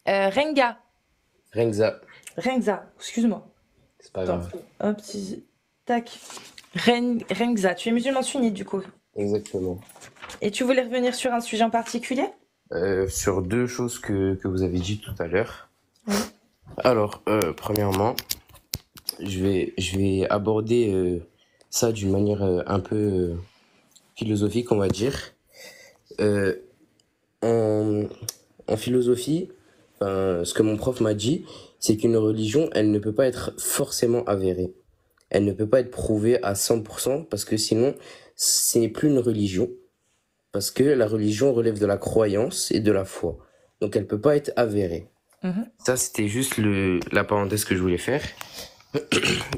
Renga. Renza. Renza, excuse-moi. C'est pas Attends, grave. hop, tac. Renza, tu es musulman sunnite du coup. Exactement. Et tu voulais revenir sur un sujet en particulier? Sur deux choses que vous avez dit tout à l'heure. Oui. Alors, premièrement, je vais aborder ça d'une manière un peu philosophique, on va dire. Euh, en, en philosophie, enfin, ce que mon prof m'a dit, c'est qu'une religion, elle ne peut pas être forcément avérée. Elle ne peut pas être prouvée à 100% parce que sinon, ce n'est plus une religion. Parce que la religion relève de la croyance et de la foi. Donc elle peut pas être avérée. Mhm. Ça, c'était juste la parenthèse que je voulais faire.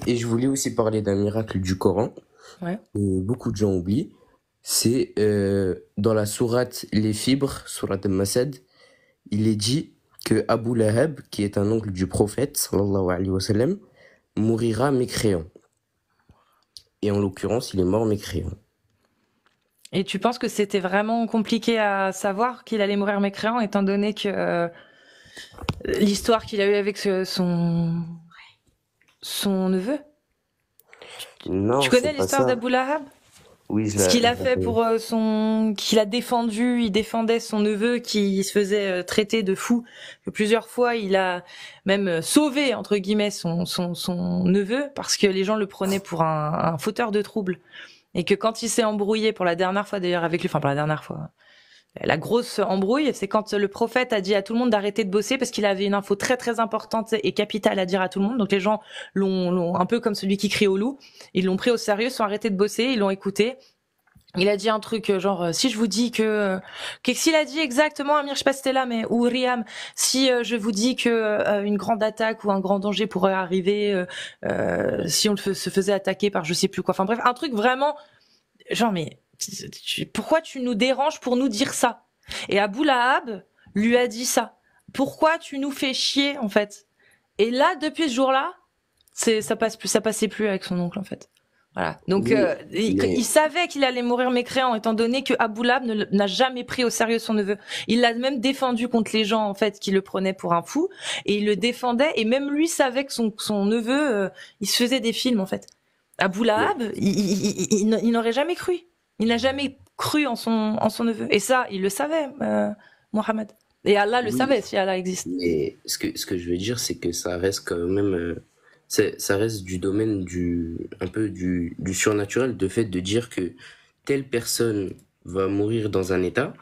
Et je voulais aussi parler d'un miracle du Coran Ouais. que beaucoup de gens oublient. C'est dans la sourate Les Fibres, sourate Al-Masad, il est dit que Abu Lahab, qui est un oncle du prophète, sallallahu alayhi wa sallam, mourira mécréant. Et en l'occurrence, il est mort mécréant. Et tu penses que c'était vraiment compliqué à savoir qu'il allait mourir mécréant, étant donné que l'histoire qu'il a eue avec son neveu? Tu Non, connais c'est pas l'histoire ça. d'Abu Lahab? Oui, Ce qu'il a je la fait connais. pour qu'il a défendu, il défendait son neveu qui se faisait traiter de fou. Que plusieurs fois, il a même sauvé entre guillemets son neveu parce que les gens le prenaient pour un fauteur de troubles et que quand il s'est embrouillé pour la dernière fois d'ailleurs avec lui, enfin pour la dernière fois, la grosse embrouille, c'est quand le prophète a dit à tout le monde d'arrêter de bosser parce qu'il avait une info très très importante et capitale à dire à tout le monde. Donc les gens l'ont un peu comme celui qui crie au loup, ils l'ont pris au sérieux, sont arrêtés de bosser, ils l'ont écouté. Il a dit un truc genre si je vous dis qu'est-ce qu'il a dit exactement, Amir, je sais pas si t'es là, mais ou Riam, si je vous dis que une grande attaque ou un grand danger pourrait arriver si on se faisait attaquer par je sais plus quoi, enfin bref, un truc vraiment genre mais pourquoi tu nous déranges pour nous dire ça? Et Abu Lahab lui a dit ça. Pourquoi tu nous fais chier en fait? Et là depuis ce jour-là, ça passait plus avec son oncle en fait. Voilà. Donc Oui, il mais savait qu'il allait mourir mécréant étant donné que Abu Lahab n'a jamais pris au sérieux son neveu. Il l'a même défendu contre les gens en fait qui le prenaient pour un fou et il le défendait et même lui savait que son neveu il se faisait des films en fait. Abu mais Lahab, il n'aurait jamais cru. Il n'a jamais cru en son neveu. Et ça, il le savait, Mohamed. Et Allah le oui, savait si Allah existe. mais ce que je veux dire, c'est que ça reste quand même, ça reste du domaine un peu du surnaturel, de fait de dire que telle personne va mourir dans un état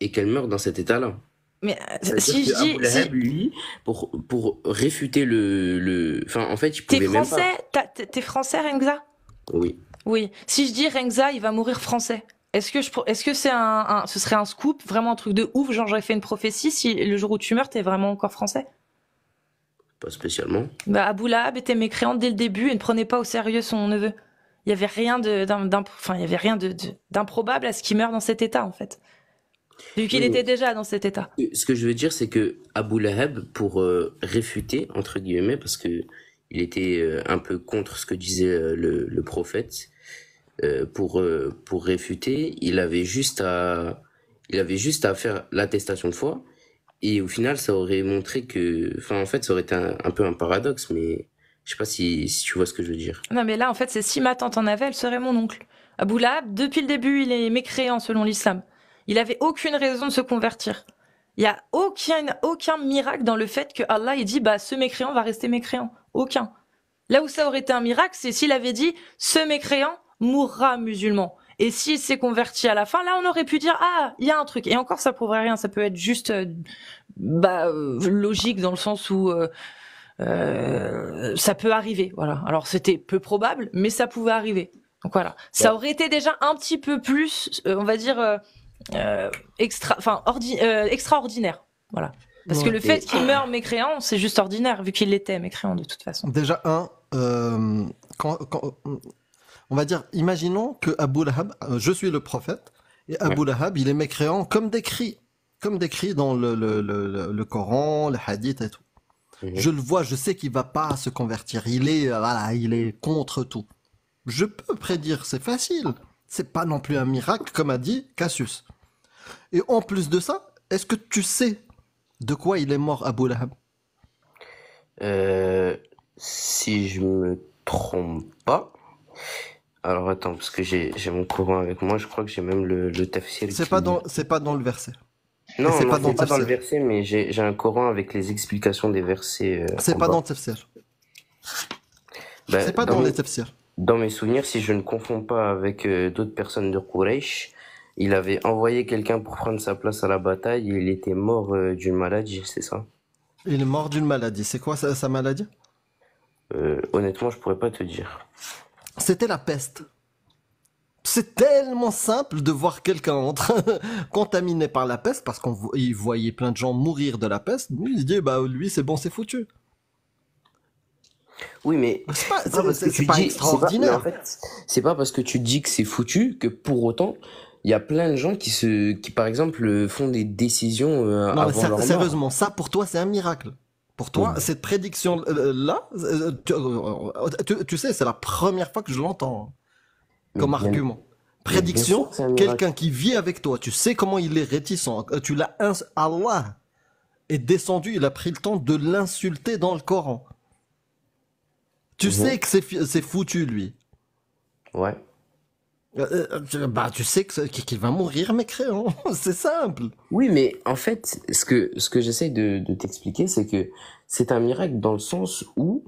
et qu'elle meurt dans cet état-là. Mais C'est-à-dire si que je dis, Abu si Lahab, lui, pour réfuter enfin, en fait, il t'es pouvait même pas. français, t'es français, Rengza? Oui, Oui. Si je dis Rengza, il va mourir français. Est-ce que c'est ce serait un scoop, vraiment un truc de ouf, genre j'aurais fait une prophétie si le jour où tu meurs, t'es vraiment encore français? pas spécialement. Bah, Abu Lahab était mécréant dès le début et ne prenait pas au sérieux son neveu. Il y avait rien enfin, il y avait rien d'improbable à ce qu'il meure dans cet état, en fait. Vu qu'il Oui, mais était déjà dans cet état. ce que je veux dire, c'est que Abu Lahab, pour réfuter, entre guillemets, parce que il était un peu contre ce que disait le prophète, pour réfuter, il avait juste à faire l'attestation de foi. Et au final, ça aurait montré que, enfin, en fait, ça aurait été un peu un paradoxe, mais je sais pas si tu vois ce que je veux dire. Non, mais là, en fait, c'est si ma tante en avait, elle serait mon oncle. Abu Lahab, depuis le début, il est mécréant selon l'islam. Il avait aucune raison de se convertir. Il y a aucun miracle dans le fait que Allah ait dit, bah, ce mécréant va rester mécréant. Aucun. Là où ça aurait été un miracle, c'est s'il avait dit, ce mécréant mourra musulman. Et s'il s'est converti à la fin, là, on aurait pu dire, ah, il y a un truc. Et encore, ça prouverait rien. Ça peut être juste, logique dans le sens où, ça peut arriver, voilà. Alors c'était peu probable, mais ça pouvait arriver. Donc voilà, ça Bah, aurait été déjà un petit peu plus, on va dire extraordinaire, voilà. Parce que Ouais. le fait et qu'il meure mécréant, c'est juste ordinaire vu qu'il l'était mécréant de toute façon. Déjà, on va dire, imaginons que Abu Lahab, je suis le prophète, et ouais. Abu Lahab, il est mécréant comme décrit dans le Coran, les hadiths et tout. Mhm. Je le vois, je sais qu'il va pas se convertir. Voilà, il est contre tout. Je peux prédire, c'est facile. C'est pas non plus un miracle, comme a dit Cassius. Et en plus de ça, est-ce que tu sais De quoi il est mort, Abu Lahab? Si je me trompe pas. Alors attends, parce que j'ai mon Coran avec moi, je crois que j'ai même le tafsir C'est qui... pas dans le verset. Non, c'est non, pas dans c'est le pas dans le tafsir. verset, mais j'ai un Coran avec les explications des versets C'est en pas dans bas. le tafsir. Bah, C'est pas dans les tafsirs. dans mes souvenirs, si je ne confonds pas avec d'autres personnes de Quraysh, il avait envoyé quelqu'un pour prendre sa place à la bataille et il était mort d'une maladie, c'est ça? Il est mort d'une maladie. C'est quoi sa maladie? Honnêtement, je pourrais pas te dire. C'était la peste. C'est tellement simple de voir quelqu'un en train contaminé par la peste parce qu'il voyait plein de gens mourir de la peste. Lui, il se dit, bah, lui, c'est bon, c'est foutu. Oui, mais c'est pas parce que C'est tu pas dis, mais en extraordinaire. fait, c'est pas parce que tu dis que c'est foutu que pour autant, il y a plein de gens qui par exemple, font des décisions Non, mais avant leur mort. sérieusement, ça pour toi, c'est un miracle. Pour toi, Mm. cette prédiction-là, tu sais, c'est la première fois que je l'entends Mais comme bien, argument. mais bien sûr Prédiction, que c'est un miracle. quelqu'un qui vit avec toi, tu sais comment il est réticent. Allah est descendu, il a pris le temps de l'insulter dans le Coran. Tu Mhm. sais que c'est foutu, lui. Ouais. Bah, tu sais qu'il va mourir, mécréant. C'est simple. Oui, mais en fait, ce que j'essaie de t'expliquer, c'est que c'est un miracle dans le sens où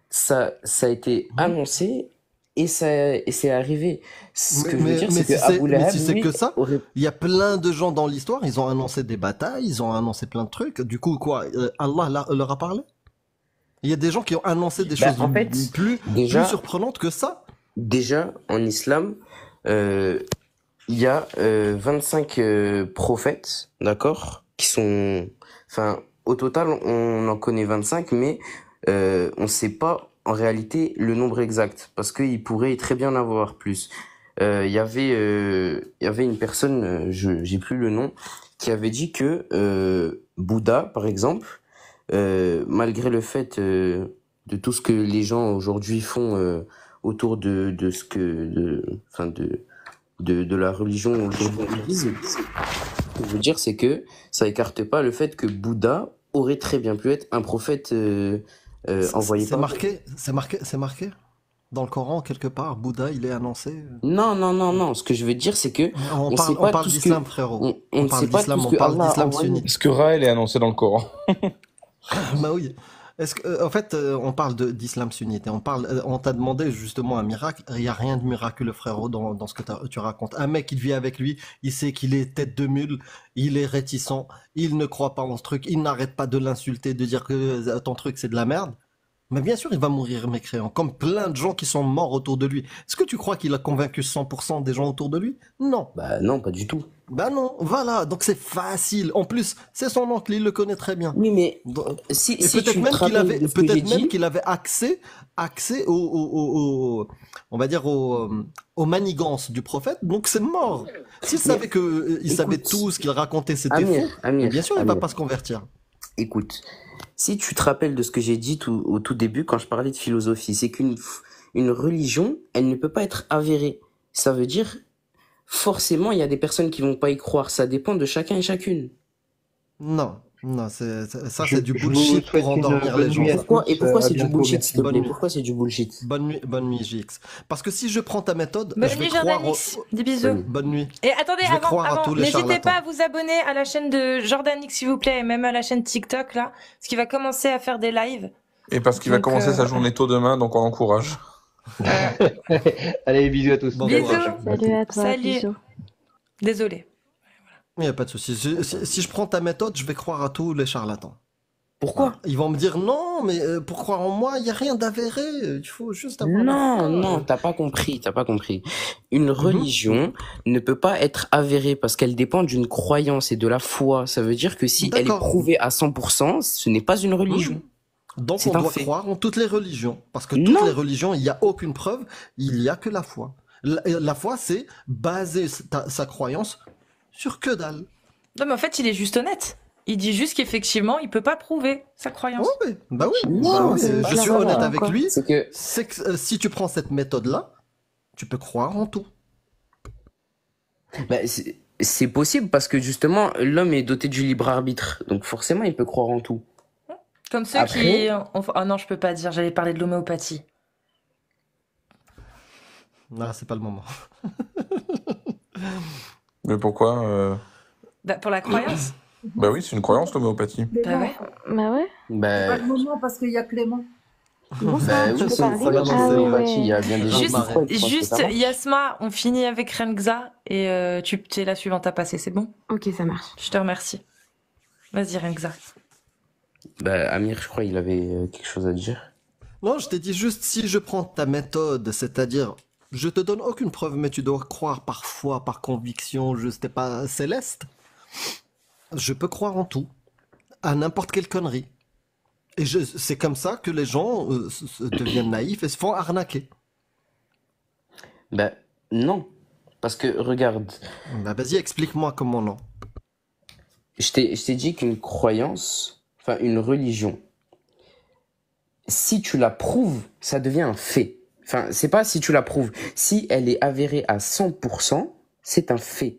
ça a été annoncé et c'est arrivé. Ce que je veux dire, c'est que Abu Mais Lahab, si c'est lui, que ça, aurait... il y a plein de gens dans l'histoire, ils ont annoncé des batailles, ils ont annoncé plein de trucs. Du coup, quoi, Allah leur a parlé? Il y a des gens qui ont annoncé des Ben, choses en fait, plus déjà, surprenantes que ça. déjà, en islam, euh, il y a 25 prophètes, d'accord, qui sont... Enfin, au total, on en connaît 25, mais on ne sait pas en réalité le nombre exact, parce qu'il pourrait très bien en avoir plus. Il y avait une personne, j'ai plus le nom, qui avait dit que Bouddha, par exemple, malgré le fait de tout ce que les gens aujourd'hui font autour de ce que... enfin, de la religion aujourd'hui en bouddhisme, ce que je veux dire, c'est que ça écarte pas le fait que Bouddha aurait très bien pu être un prophète envoyé C'est par Dieu. marqué, c'est marqué. Dans le Coran, quelque part, Bouddha, il est annoncé. Non, non, non, non. Ce que je veux dire, c'est que On parle d'islam, frérot. on On ne sait parle pas tout d'islam, ce on que parle Allah a d'islam envoyé. sunnite. Est-ce que Raël est annoncé dans le Coran? Bah oui. Est-ce que, en fait, on parle d'islam sunnite et on t'a demandé justement un miracle. Il n'y a rien de miraculeux, frérot, dans ce que tu racontes. Un mec, il vit avec lui, il sait qu'il est tête de mule, il est réticent, il ne croit pas en ce truc, il n'arrête pas de l'insulter, de dire que ton truc c'est de la merde. Mais bien sûr, il va mourir mécréant, comme plein de gens qui sont morts autour de lui. Est-ce que tu crois qu'il a convaincu 100% des gens autour de lui? Non. Bah non, pas du tout. Ben non, voilà, donc c'est facile. En plus, c'est son oncle, il le connaît très bien. Oui, mais Donc, si, et si tu te rappelles de ce que j'ai peut-être même dit, qu'il avait accès on va dire aux manigances du prophète, donc c'est mort. S'il mais savait que, il savait écoute, tout ce qu'il racontait, c'était faux, mais bien sûr, il va Amir, pas se convertir. écoute. Si tu te rappelles de ce que j'ai dit au tout début quand je parlais de philosophie, c'est une religion, elle ne peut pas être avérée. Ça veut dire, forcément, il y a des personnes qui vont pas y croire. Ça dépend de chacun et chacune. Non, non, ça Je, c'est du je vous bullshit souhaite pour une endormir bonne les gens, nuit à ça. Pourquoi, et tous. pourquoi À c'est du bientôt. bullshit, Merci. s'il te Bonne plaît? nuit, Pourquoi c'est du bullshit? bonne nuit, JX. Parce que si je prends ta méthode, Bonne je vais nuit, croire Jordanix. Des bisous. Bonne nuit. bonne nuit. Et attendez, Je vais croire à avant, tous les n'hésitez charlatans. pas à vous abonner à la chaîne de Jordanix, s'il vous plaît, et même à la chaîne TikTok, là, parce qu'il va commencer à faire des lives. Et parce qu'il va Donc, commencer sa journée tôt demain, donc on l'encourage. Allez, bisous à tous. Bon Bisous. courage. Salut à toi, Salut. bisous. Désolé. Il n'y a pas de souci. Si je prends ta méthode, je vais croire à tous les charlatans. Pourquoi? Ils vont me dire non, mais pour croire en moi, il n'y a rien d'avéré. Il faut juste avoir la Non, foi. non, t'as pas compris, t'as pas compris. Une religion ne peut pas être avérée parce qu'elle dépend d'une croyance et de la foi. Ça veut dire que si elle est D'accord. prouvée à 100%, ce n'est pas une religion. Donc C'est on un doit fait. croire en toutes les religions. Parce que toutes Non. les religions, il n'y a aucune preuve, il n'y a que la foi. La foi, c'est baser sa croyance sur que dalle. Non, mais en fait, il est juste honnête. Il dit juste qu'effectivement, il peut pas prouver sa croyance. Oh, oui, bah oui, Non, bah oui, c'est pas je suis ça, honnête avec quoi. lui. C'est que, C'est que si tu prends cette méthode-là, tu peux croire en tout. bah, c'est possible parce que justement, l'homme est doté du libre arbitre. Donc forcément, il peut croire en tout. Comme ceux Après- qui... Oh non, je peux pas dire, j'allais parler de l'homéopathie. Ah, c'est pas le moment. Mais pourquoi Bah, pour la croyance. Bah oui, c'est une croyance, l'homéopathie. Bah ouais. Bah ouais. C'est Bah, pas le moment parce qu'il y a Clément. bah oui, peux c'est parler. une croyance Ah en ouais. l'homéopathie. Il y a bien des gens qui Juste, croient et qui pensent que juste ça marche. Yasma, on finit avec Renxa et tu es la suivante à passer, c'est bon? Ok, ça marche. Je te remercie. Vas-y, Renxa. Bah, Amir, je crois, il avait quelque chose à dire. Non, je t'ai dit juste si je prends ta méthode, c'est-à-dire je te donne aucune preuve, mais tu dois croire par foi, par conviction, je sais pas, céleste. Je peux croire en tout, à n'importe quelle connerie. Et c'est comme ça que les gens deviennent naïfs et se font arnaquer. Bah, non. Parce que, regarde, Bah vas-y, explique-moi comment non. je t'ai dit qu'une croyance, enfin, une religion, si tu la prouves, ça devient un fait. Enfin, c'est pas si tu la prouves. Si elle est avérée à 100%, c'est un fait.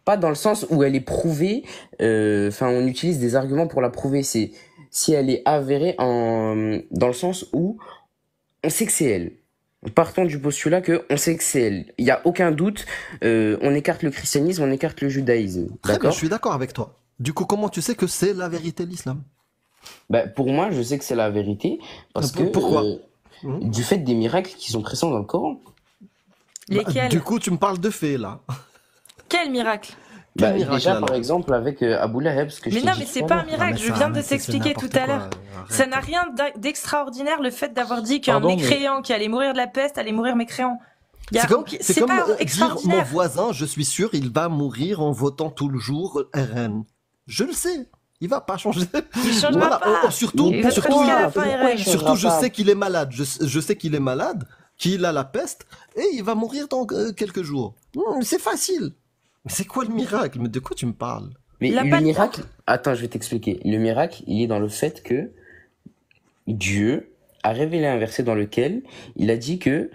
Pas dans le sens où elle est prouvée, enfin, on utilise des arguments pour la prouver. C'est si elle est avérée dans le sens où on sait que c'est elle. Partons du postulat que on sait que c'est elle. Il y a aucun doute. On écarte le christianisme, on écarte le judaïsme. Très bien, D'accord? je suis d'accord avec toi. Du coup, comment tu sais que c'est la vérité l'islam? Bah, pour moi, je sais que c'est la vérité parce que Pourquoi? du fait des miracles qui sont présents dans le Coran. Lesquels? Du coup, tu me parles de faits là. Quel miracle? Quel Bah, miracle, déjà, alors par exemple, avec Abu Lahab, ce que je Mais t'ai non, dit mais c'est tout à pas un l'heure. miracle, mais je ça, viens de mais c'est t'expliquer tout n'importe à l'heure. quoi. Ça n'a rien d'extraordinaire le fait d'avoir dit qu'un Pardon, mais- mécréant qui allait mourir de la peste allait mourir mécréant. Y a C'est comme, aucun- c'est c'est comme pas dire mon extraordinaire. voisin, je suis sûr, il va mourir en votant tout le jour RN. Je le sais. Il va pas changer. Il changera pas. Surtout, Il va surtout, jusqu'à la fin, RN. surtout, je sais qu'il est malade. Je sais qu'il est malade, qu'il a la peste, et il va mourir dans quelques jours. C'est facile. Mais c'est quoi le miracle? Mais de quoi tu me parles? Mais Il a le pas de- miracle, attends, je vais t'expliquer. Le miracle, il est dans le fait que Dieu a révélé un verset dans lequel il a dit que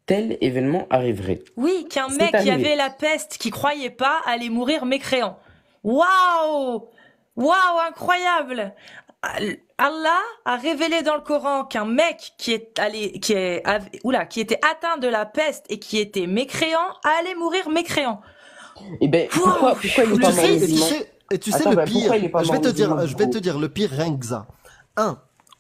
tel événement arriverait. Oui, qu'un C'est mec qui arrivé. avait la peste, qui croyait pas, allait mourir mécréant. Waouh! Waouh, incroyable! Allah a révélé dans le Coran qu'un mec qui était atteint de la peste et qui était mécréant allait mourir mécréant. Et ben, pourquoi il est Le pas sais, mort Et tu musulman? sais, et tu sais Attends, le bah, pire, pourquoi il est pas je vais mort te dire, musulman, je vais du te coup dire le pire Rengza.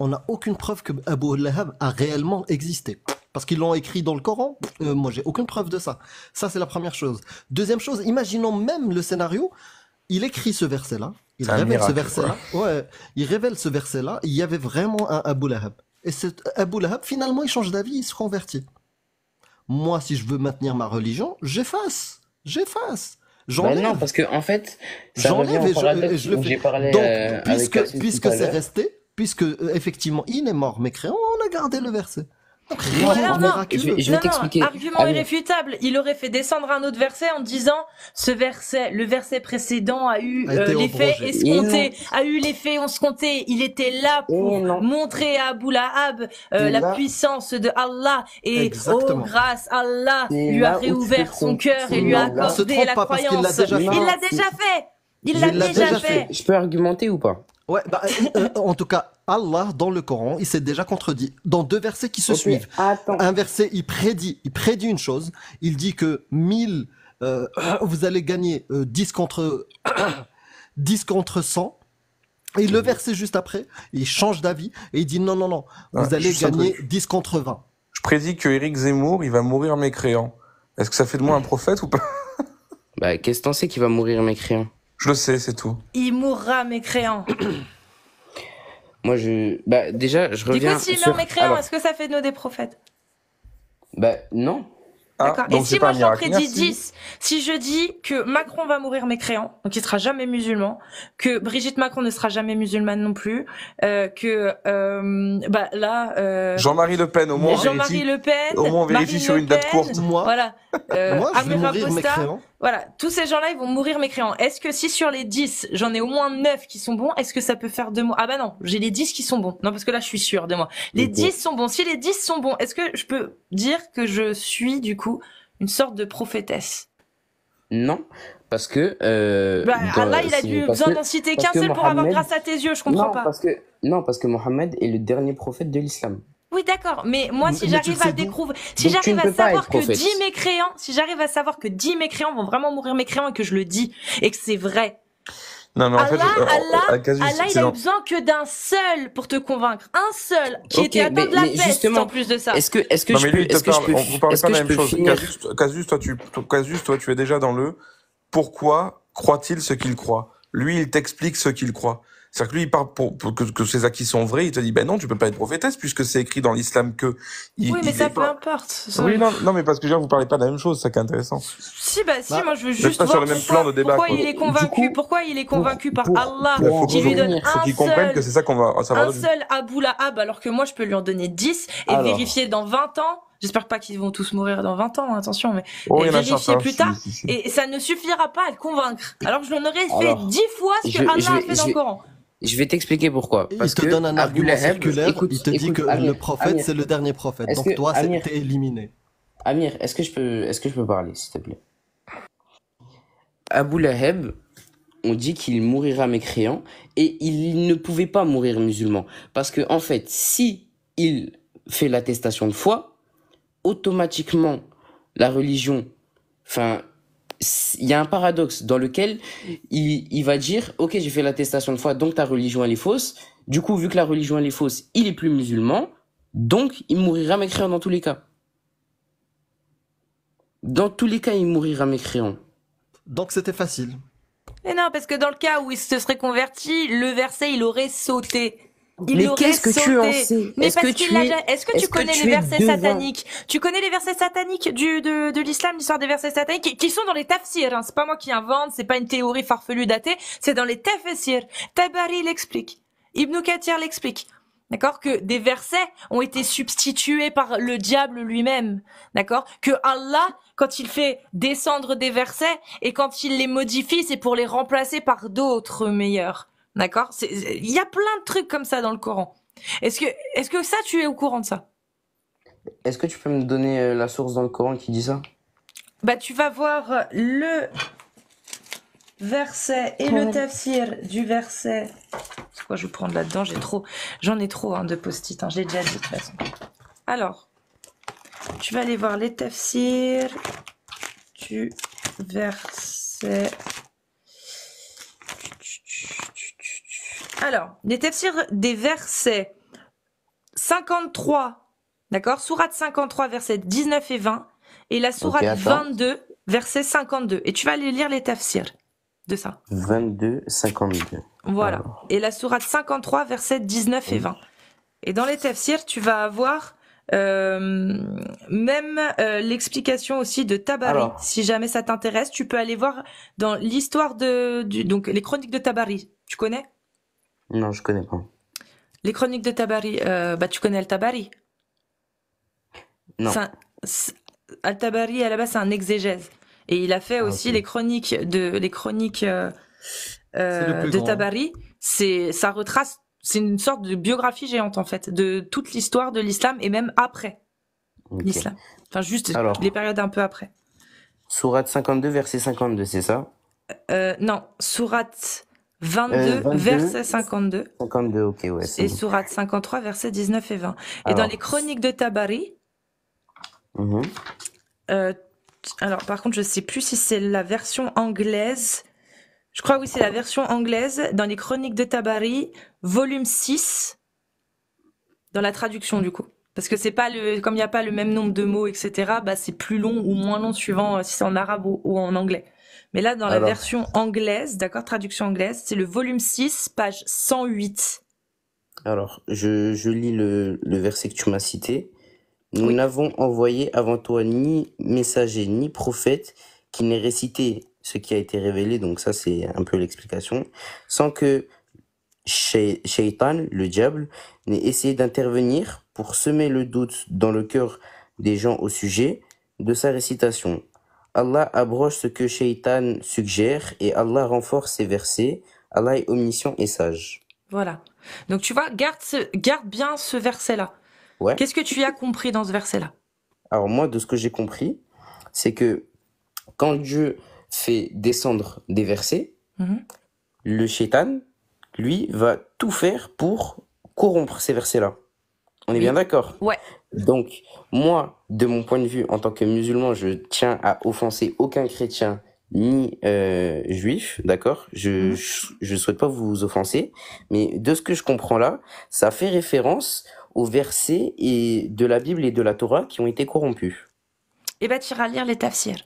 On n'a aucune preuve que Abu Lahab a réellement existé. Parce qu'ils l'ont écrit dans le Coran. Moi, j'ai aucune preuve de ça. Ça, c'est la première chose. Deuxième chose, imaginons même le scénario. Il écrit ce verset-là. Il C'est un révèle ce miracle, verset-là. Ouais, il révèle ce verset-là. Il y avait vraiment un Abu Lahab. Et cet Abu Lahab, finalement, il change d'avis, il se convertit. Moi, si je veux maintenir ma religion, j'efface. J'enlève. Ben non, parce que en fait, ça revient J'enlève et encore à l'autre je le où fais. j'ai parlé Donc, avec Cassim puisque tout à c'est l'heure. resté, puisque effectivement il est mort mécréant, on a gardé le verset. Donc, Non, rien de non, miraculeux. je vais t'expliquer. Argument Amir. irréfutable. Il aurait fait descendre un autre verset en disant le verset précédent a eu A été l'effet abrogé. escompté, a eu l'effet escompté. Il était là pour Et non. montrer à Abu Lahab Et la là- puissance de Allah et Exactement. grâce Allah Et lui a là où tu réouvert te son trompes. cœur et lui a Non, là- On se accordé trompe la pas parce qu'il l'a croyance. déjà fait. Il l'a Non, déjà fait. Il Il l'a l'a déjà déjà fait. Je peux argumenter ou pas? Ouais, bah, en tout cas, Allah dans le Coran, il s'est déjà contredit dans deux versets qui se Ok, suivent. attends. Un verset, il prédit une chose. Il dit que 1000, vous allez gagner 10 contre 10 contre 100. Et le verset juste après, il change d'avis et il dit non, vous Ouais, allez juste un gagner truc. 10 contre 20. Je prédis que Éric Zemmour, il va mourir mécréant. Est-ce que ça fait de moi un prophète ou pas? Bah, qu'est-ce que t'en sais qu'il va mourir mécréant? Je le sais, c'est tout. Il mourra mécréant. Moi, bah, déjà, je Du reviens coup, s'il sur... meurt mécréant, Alors, est-ce que ça fait de nous des prophètes? bah, non. D'accord. Et donc si c'est pas moi un j'en miracle. prédis Merci. 10, si je dis que Macron va mourir mécréant, donc il sera jamais musulman, que Brigitte Macron ne sera jamais musulmane non plus, bah là, Jean-Marie Le Pen, au moins, on Jean-Marie vérifie. Le Pen, Au moins, on vérifie Marine sur Le une date Pen, courte. Moi, voilà, moi, je vais Amira mourir Costa, mécréant. voilà, tous ces gens-là, ils vont mourir mécréants. Est-ce que si sur les 10, j'en ai au moins 9 qui sont bons, est-ce que ça peut faire de moi? Ah bah non, j'ai les 10 qui sont bons. Non, parce que là, je suis sûre de moi. Les Ok. 10 sont bons. Si les 10 sont bons, est-ce que je peux dire que je suis, du coup, une sorte de prophétesse? Non, Parce que Allah, il a c'est dû parce besoin que d'en citer parce qu'un que seul pour avoir Mohammed grâce à tes yeux, je comprends non pas. parce que Mohammed est le dernier prophète de l'islam. Oui, d'accord, mais moi, si Mais tu le j'arrive à sais d'où? découvrir, si Donc tu j'arrive ne à peux pas savoir être que prophète. 10 mécréants, si j'arrive à savoir que 10 mécréants vont vraiment mourir mécréants et que je le dis, et que c'est vrai, Non, mais en fait, Casus, Allah, il c'est a eu dans... besoin que d'un seul pour te convaincre. Un seul, qui Ok, était atteint de la mais peste, justement, en plus de ça. est-ce que Non, je mais peux lui, il te est-ce que je parle, peux vous parlez est-ce pas que de je la même peux chose. finir? Casus, toi, tu es déjà dans le pourquoi croit-il ce qu'il croit. Lui, il t'explique ce qu'il croit. C'est-à-dire que lui, il parle pour que ses acquis sont vrais, il te dit, ben non, tu peux pas être prophétesse puisque c'est écrit dans l'islam que Oui, mais il ça, est peu pas. importe. Oui, non, mais parce que déjà, vous parlez pas de la même chose, c'est ça qui est intéressant. Si, Bah, moi, je veux Vous êtes juste pas sur voir le même plan de débat, pourquoi quoi. il est Du convaincu, coup, pourquoi il est pour convaincu par pour Allah, pour en qui lui donne revenir, Faut qu'il comprenne que c'est ça qu'on va savoir un de lui. seul Abu Lahab, alors que moi, je peux lui en donner 10 et alors, vérifier dans 20 ans. J'espère pas qu'ils vont tous mourir dans 20 ans, hein, attention, mais Oh, et il y en a vérifier certains, plus tard. si. Et ça ne suffira pas à le convaincre. Alors que je lui en aurais fait alors, 10 fois ce que je Allah a vais fait dans le Coran. je vais t'expliquer pourquoi. il Parce te que donne un Abu argument Lahab, circulaire, écoute, il te dit que Amir, le prophète, c'est le dernier prophète. est-ce Donc que toi, Amir, t'es éliminé. Amir, est-ce que je peux parler, s'il te plaît? Abu Lahab, on dit qu'il mourira mécréant et il ne pouvait pas mourir musulman. Parce que, en fait, si il fait l'attestation de foi, automatiquement, la religion, enfin, il y a un paradoxe dans lequel il va dire, ok, j'ai fait l'attestation de foi, donc ta religion, elle est fausse. Du coup, vu que la religion, elle est fausse, il est plus musulman, donc il mourira mécréant dans tous les cas. Dans tous les cas, il mourira mécréant. Donc c'était facile. Mais non, parce que dans le cas où il se serait converti, le verset, il aurait sauté. Mais qu'est-ce que tu en sais? Mais Est-ce parce que qu'il tu l'a es, déjà- Est-ce que tu est-ce que connais tu les es versets devant? sataniques? Tu connais les versets sataniques de l'islam, l'histoire des versets sataniques, qui sont dans les tafsirs, hein. C'est pas moi qui invente, c'est pas une théorie farfelue datée, c'est dans les tafsirs. Tabari l'explique. Ibn Kathir l'explique. D'accord? Que des versets ont été substitués par le diable lui-même. D'accord? Que Allah, quand il fait descendre des versets et quand il les modifie, c'est pour les remplacer par d'autres meilleurs. D'accord? Il y a plein de trucs comme ça dans le Coran. Est-ce que ça, tu es au courant de ça? Est-ce que tu peux me donner la source dans le Coran qui dit ça? Bah, tu vas voir le verset et le tafsir du verset. C'est quoi, je vais prendre là-dedans, j'en ai trop, hein, de post-it, hein, j'ai déjà dit de toute façon. Alors, tu vas aller voir les tafsirs du verset. Alors, les tafsirs des versets 53, d'accord? Sourate 53, versets 19 et 20, et la sourate Ok, attends. 22, verset 52. Et tu vas aller lire les tafsirs de ça. 22, 52. Voilà. Alors. Et la sourate 53, versets 19 et 20. Et dans les tafsirs, tu vas avoir même l'explication aussi de Tabari. Alors. Si jamais ça t'intéresse, tu peux aller voir dans l'histoire donc les chroniques de Tabari. Tu connais? Non, je connais pas. Les chroniques de Tabari, bah tu connais Al-Tabari. Non. Al-Tabari, à la base, c'est un exégèse. Et il a fait aussi ok. les chroniques le plus de grand. Tabari. Ça retrace, c'est une sorte de biographie géante, en fait, de toute l'histoire de l'islam et même après Ok. l'islam. Enfin, juste Alors. les périodes un peu après. Sourate 52, verset 52, c'est ça? Non, sourate 22, 22, verset 52. 52, ok, ouais, c'est Et bon. sourate 53, versets 19 et 20. Et Alors. dans les chroniques de Tabari, Mhm. alors par contre, je sais plus si c'est la version anglaise. Je crois oui, c'est la version anglaise. Dans les chroniques de Tabari, volume 6, dans la traduction du coup. Parce que c'est pas comme il n'y a pas le même nombre de mots, etc., bah c'est plus long ou moins long suivant si c'est en arabe ou en anglais. Mais là, dans la Alors. version anglaise, d'accord, traduction anglaise, c'est le volume 6, page 108. Alors, je lis le verset que tu m'as cité. Nous Oui. n'avons envoyé avant toi ni messager ni prophète qui n'ait récité ce qui a été révélé, donc ça c'est un peu l'explication, sans que Shaitan, le diable, n'ait essayé d'intervenir pour semer le doute dans le cœur des gens au sujet de sa récitation. Allah abroge ce que Shaitan suggère et Allah renforce ses versets. Allah est omniscient et sage. Voilà. Donc tu vois, garde bien ce verset-là. Ouais. Qu'est-ce que tu as compris dans ce verset-là? Alors moi, de ce que j'ai compris, c'est que quand Dieu fait descendre des versets, Mhm. le shaitan, lui, va tout faire pour corrompre ces versets-là. On est Oui. bien d'accord? Ouais. Donc, moi, de mon point de vue, en tant que musulman, je tiens à offenser aucun chrétien ni juif, d'accord? Mhm. Je souhaite pas vous offenser, mais de ce que je comprends là, ça fait référence aux versets et de la Bible et de la Torah qui ont été corrompus. Et bah, t'iras lire les tafsirs.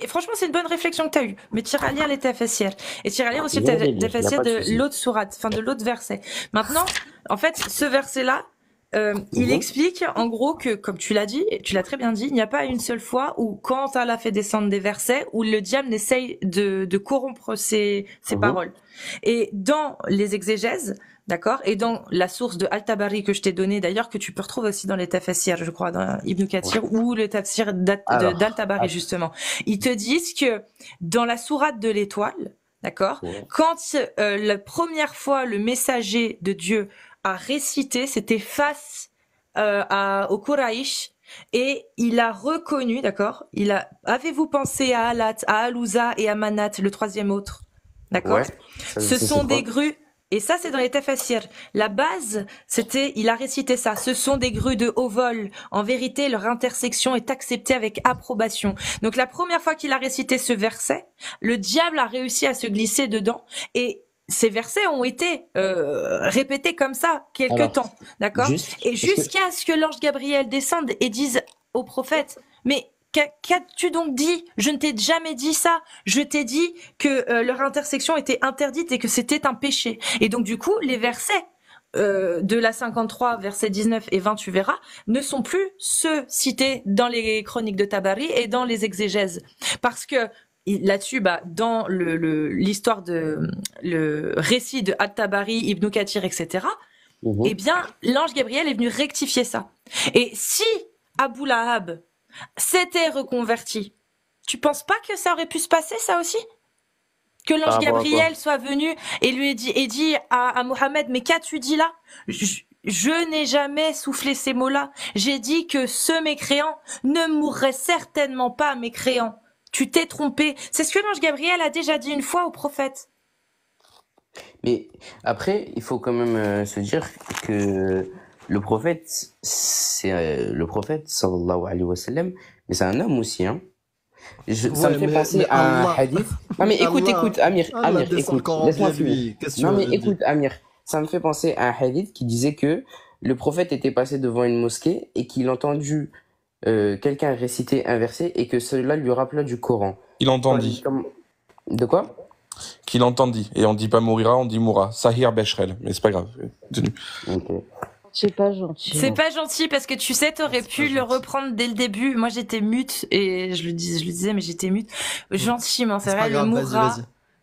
Franchement, c'est une bonne réflexion que t'as eue. Mais t'iras lire les tafsirs. Et t'iras lire aussi Je vais le les lire, y a tafsir pas de de souci. l'autre sourate, enfin de l'autre verset. Maintenant, en fait, ce verset-là, il Mhm. explique en gros que, comme tu l'as dit, et tu l'as très bien dit, il n'y a pas une seule fois où, quand Allah fait descendre des versets, où le diable essaye de corrompre ses Mhm. paroles. Et dans les exégèses, d'accord, et dans la source de Al-Tabari que je t'ai donnée, d'ailleurs, que tu peux retrouver aussi dans les tafsirs, je crois, dans Ibn Kathir, ou le tafsir Alors, d'Al-Tabari, justement. Ils te disent que dans la sourate de l'étoile, d'accord, ouais. quand la première fois le messager de Dieu a récité, c'était face au Quraïsh, et il a reconnu, d'accord, avez-vous pensé à Alat, à Alouza et à Manat, le troisième autre, d'accord? Ouais. Ce c'est sont quoi? des grues, et ça c'est dans les tafassirs. La base, c'était, il a récité ça, ce sont des grues de haut vol. En vérité, leur intersection est acceptée avec approbation. Donc la première fois qu'il a récité ce verset, le diable a réussi à se glisser dedans, et ces versets ont été répétés comme ça quelque Alors, temps, d'accord? juste, Et est-ce que... jusqu'à ce que l'ange Gabriel descende et dise au prophète, mais qu'as-tu donc dit? Je ne t'ai jamais dit ça. Je t'ai dit que leur intersection était interdite et que c'était un péché. Et donc du coup, les versets de la 53, versets 19 et 20, tu verras, ne sont plus ceux cités dans les chroniques de Tabari et dans les exégèses. Parce que là-dessus, bah, dans l'histoire le récit de At-Tabari, Ibn Kathir, etc., Mhm. eh bien, l'ange Gabriel est venu rectifier ça. Et si Abu Lahab s'était reconverti, tu penses pas que ça aurait pu se passer, ça aussi? Que Par l'ange rapport à quoi? Gabriel soit venu et lui ait dit à Mohammed, mais qu'as-tu dit là? Je n'ai jamais soufflé ces mots-là. J'ai dit que ce mécréant ne mourrait certainement pas mécréant. Tu t'es trompé. C'est ce que l'ange Gabriel a déjà dit une fois au prophète. Mais après, il faut quand même se dire que le prophète, c'est le prophète, sallallahu alayhi wa sallam, mais c'est un homme aussi, hein. Ça me Ouais, fait penser mais à un Allah, hadith. Non mais écoute, Allah, écoute, Amir, Allah descend le écoute, Coran laisse-moi bien finir. lui. Qu'est-ce que tu Non mais veux dire? écoute, Amir, ça me fait penser à un hadith qui disait que le prophète était passé devant une mosquée et qu'il a entendu quelqu'un réciter un verset et que cela lui rappela du Coran. Il entendit. De quoi? Qu'il entendit. Et on dit pas mourira, on dit mourra. Sahir Beshrel. Mais c'est pas grave. Continue. Ok. C'est pas gentil. C'est pas gentil parce que tu sais, t'aurais pu le reprendre dès le début. Moi, j'étais mute et je le disais, mais j'étais mute. Gentiment, c'est C'est vrai, pas le grave, mourra, vas-y. C'est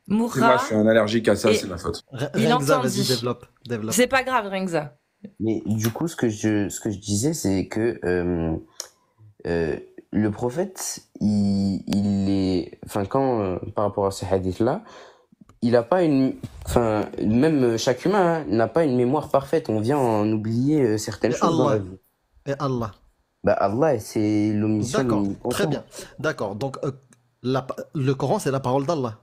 moi, mourra. je suis un allergique à ça, Et- c'est ma faute. Il Rengza, entendit. vas-y, développe. C'est pas grave, Rengza. Mais du coup, ce que je disais, c'est que le prophète, il est, enfin, quand par rapport à ce hadith-là, il a pas enfin, même chaque humain hein, n'a pas une mémoire parfaite. On vient en oublier certaines Et choses dans la Allah. vie. Et Allah. Bah Allah, c'est l'omniscient. D'accord, l'omnipotent. très bien. D'accord, donc le Coran, c'est la parole d'Allah.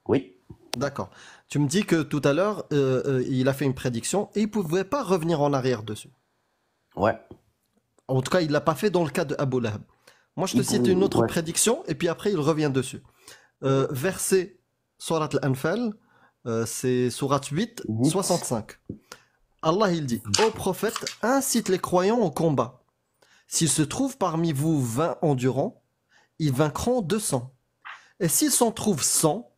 Oui. D'accord. Tu me dis que tout à l'heure, il a fait une prédiction et il pouvait pas revenir en arrière dessus. Ouais. En tout cas, il l'a pas fait dans le cas de Abu Lahab. Moi, je te Il cite pouvait- une autre ouais. prédiction et puis après, il revient dessus. Verset Surat Al-Anfal, c'est Surat 8, 8. 65. Allah, il dit, ô prophète, incite les croyants au combat. S'il se trouve parmi vous 20 endurants, ils vaincront 200. Et s'il s'en trouve 100,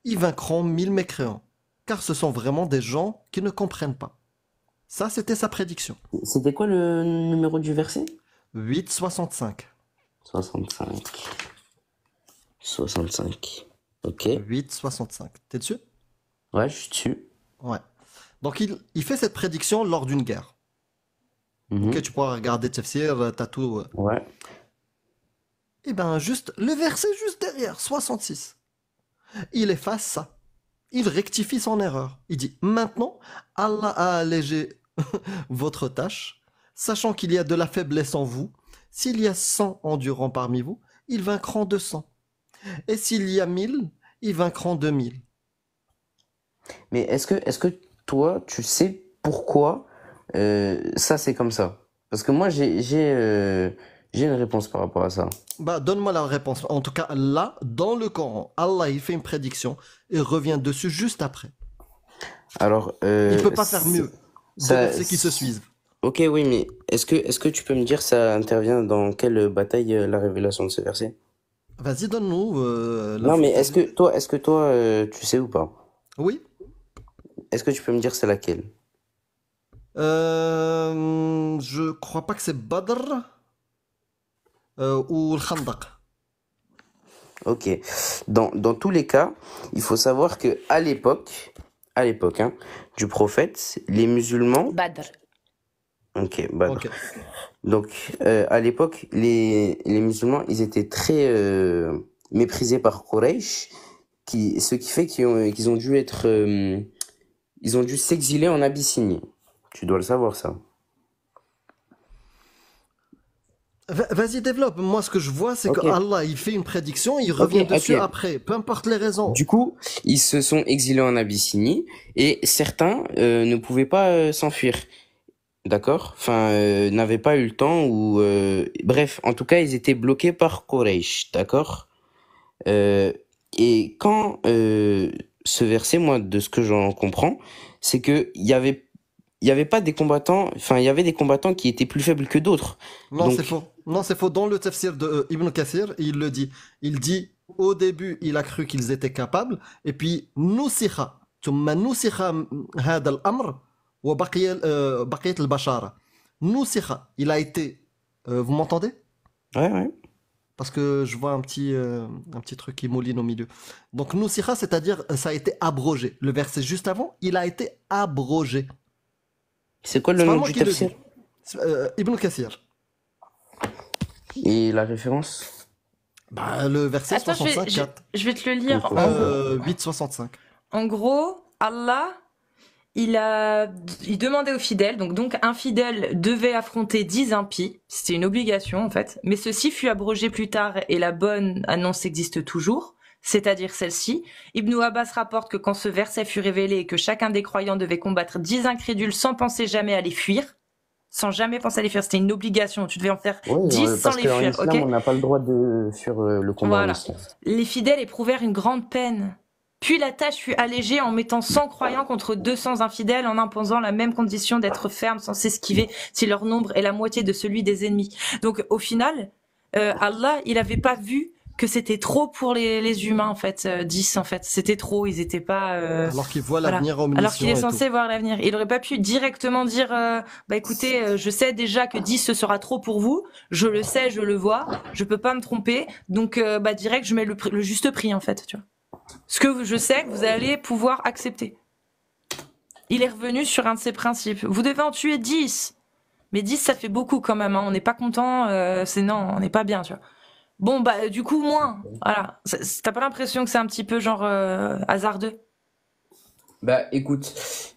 ils vaincront 1000 mécréants. Car ce sont vraiment des gens qui ne comprennent pas. Ça, c'était sa prédiction. C'était quoi le numéro du verset? 8, 65. 65. 65. Ok. 8, 65. T'es dessus? Ouais, je suis dessus. Ouais. Donc, il fait cette prédiction lors d'une guerre. Mhm. Ok, tu pourras regarder Tafsir, t'as tout. Ouais. Et ben, juste, le verset juste derrière, 66. Il efface ça. Il rectifie son erreur. Il dit, maintenant, Allah a allégé votre tâche, sachant qu'il y a de la faiblesse en vous. S'il y a 100 endurants parmi vous, ils vaincront 200. Et s'il y a 1000, ils vaincront 2000. Mais est-ce que toi, tu sais pourquoi ça c'est comme ça? Parce que moi j'ai une réponse par rapport à ça. Bah, donne-moi la réponse. En tout cas, là, dans le Coran, Allah, il fait une prédiction et revient dessus juste après. Alors, Il peut pas faire mieux. Deux ça, versets qui se suivent. ok, oui, mais est-ce que tu peux me dire ça intervient dans quelle bataille la révélation de ce verset? Vas-y, donne-nous Non, mais l'info. est-ce que toi, tu sais ou pas? Oui. Est-ce que tu peux me dire c'est laquelle? Je crois pas que c'est Badr ou le Khandaq. Ok. Dans tous les cas, il faut savoir que à l'époque, hein, du prophète, les musulmans, Badr. ok, bah, Ok. donc à l'époque, les musulmans, ils étaient très méprisés par Quraysh, ce qui fait qu'ils ont dû ils ont dû s'exiler en Abyssinie. Tu dois le savoir, ça. Vas-y, développe. Moi, ce que je vois, c'est que Ok. Allah, il fait une prédiction, il Ok, revient dessus ok. après, peu importe les raisons. Du coup, ils se sont exilés en Abyssinie et certains ne pouvaient pas s'enfuir. D'accord? Enfin, n'avaient pas eu le temps ou bref, en tout cas, ils étaient bloqués par Quraysh, d'accord? Euh, et quand ce verset, moi, de ce que j'en comprends, c'est que il y avait pas des combattants, enfin, il y avait des combattants qui étaient plus faibles que d'autres. Non, c'est Donc, faux. Non, c'est faux. Dans le tafsir de Ibn Kathir, il le dit. Il dit, au début, il a cru qu'ils étaient capables, et puis, nusikha. ثم نسخ هذا الأمر وبقيت البشارة. نسخ. Il a été. Vous m'entendez? ouais, ouais. Parce que je vois un petit truc qui mouline au milieu. Donc, nusikha, c'est-à-dire, ça a été abrogé. Le verset juste avant, il a été abrogé. C'est quoi le C'est pas nom moi du qui le tafsir? dis. Ibn Kathir. Et la référence? Bah, le verset Attends, 65, 4. je vais te le lire. Ok. En, 8,65. en gros, Allah, il demandait aux fidèles, donc un fidèle devait affronter 10 impies, c'était une obligation en fait, mais ceci fut abrogé plus tard et la bonne annonce existe toujours, c'est-à-dire celle-ci. Ibn Abbas rapporte que quand ce verset fut révélé et que chacun des croyants devait combattre 10 incrédules sans penser jamais à les fuir, sans jamais penser à les fuir, c'était une obligation, tu devais en faire Oui, 10 sans parce les qu'en fuir, islam, ok? on n'a pas le droit de faire le combat en Voilà. islam. Les fidèles éprouvèrent une grande peine. Puis la tâche fut allégée en mettant 100 croyants contre 200 infidèles, en imposant la même condition d'être fermes sans s'esquiver si leur nombre est la moitié de celui des ennemis. Donc au final, Allah, il avait pas vu que c'était trop pour les humains en fait, 10 en fait, c'était trop, ils étaient pas Alors qu'il voit voilà. l'avenir Alors omniscient qu'il est et tout. censé voir l'avenir. Il aurait pas pu directement dire bah écoutez, je sais déjà que 10 ce sera trop pour vous, je le sais, je le vois, je peux pas me tromper, donc bah direct je mets le juste prix en fait, tu vois. Ce que je sais que vous allez pouvoir accepter. Il est revenu sur un de ses principes. Vous devez en tuer 10. Mais 10 ça fait beaucoup quand même, hein. On n'est pas content, non, on n'est pas bien, tu vois. Bon bah du coup moins. Voilà. T'as pas l'impression que c'est un petit peu genre hasardeux? Bah écoute,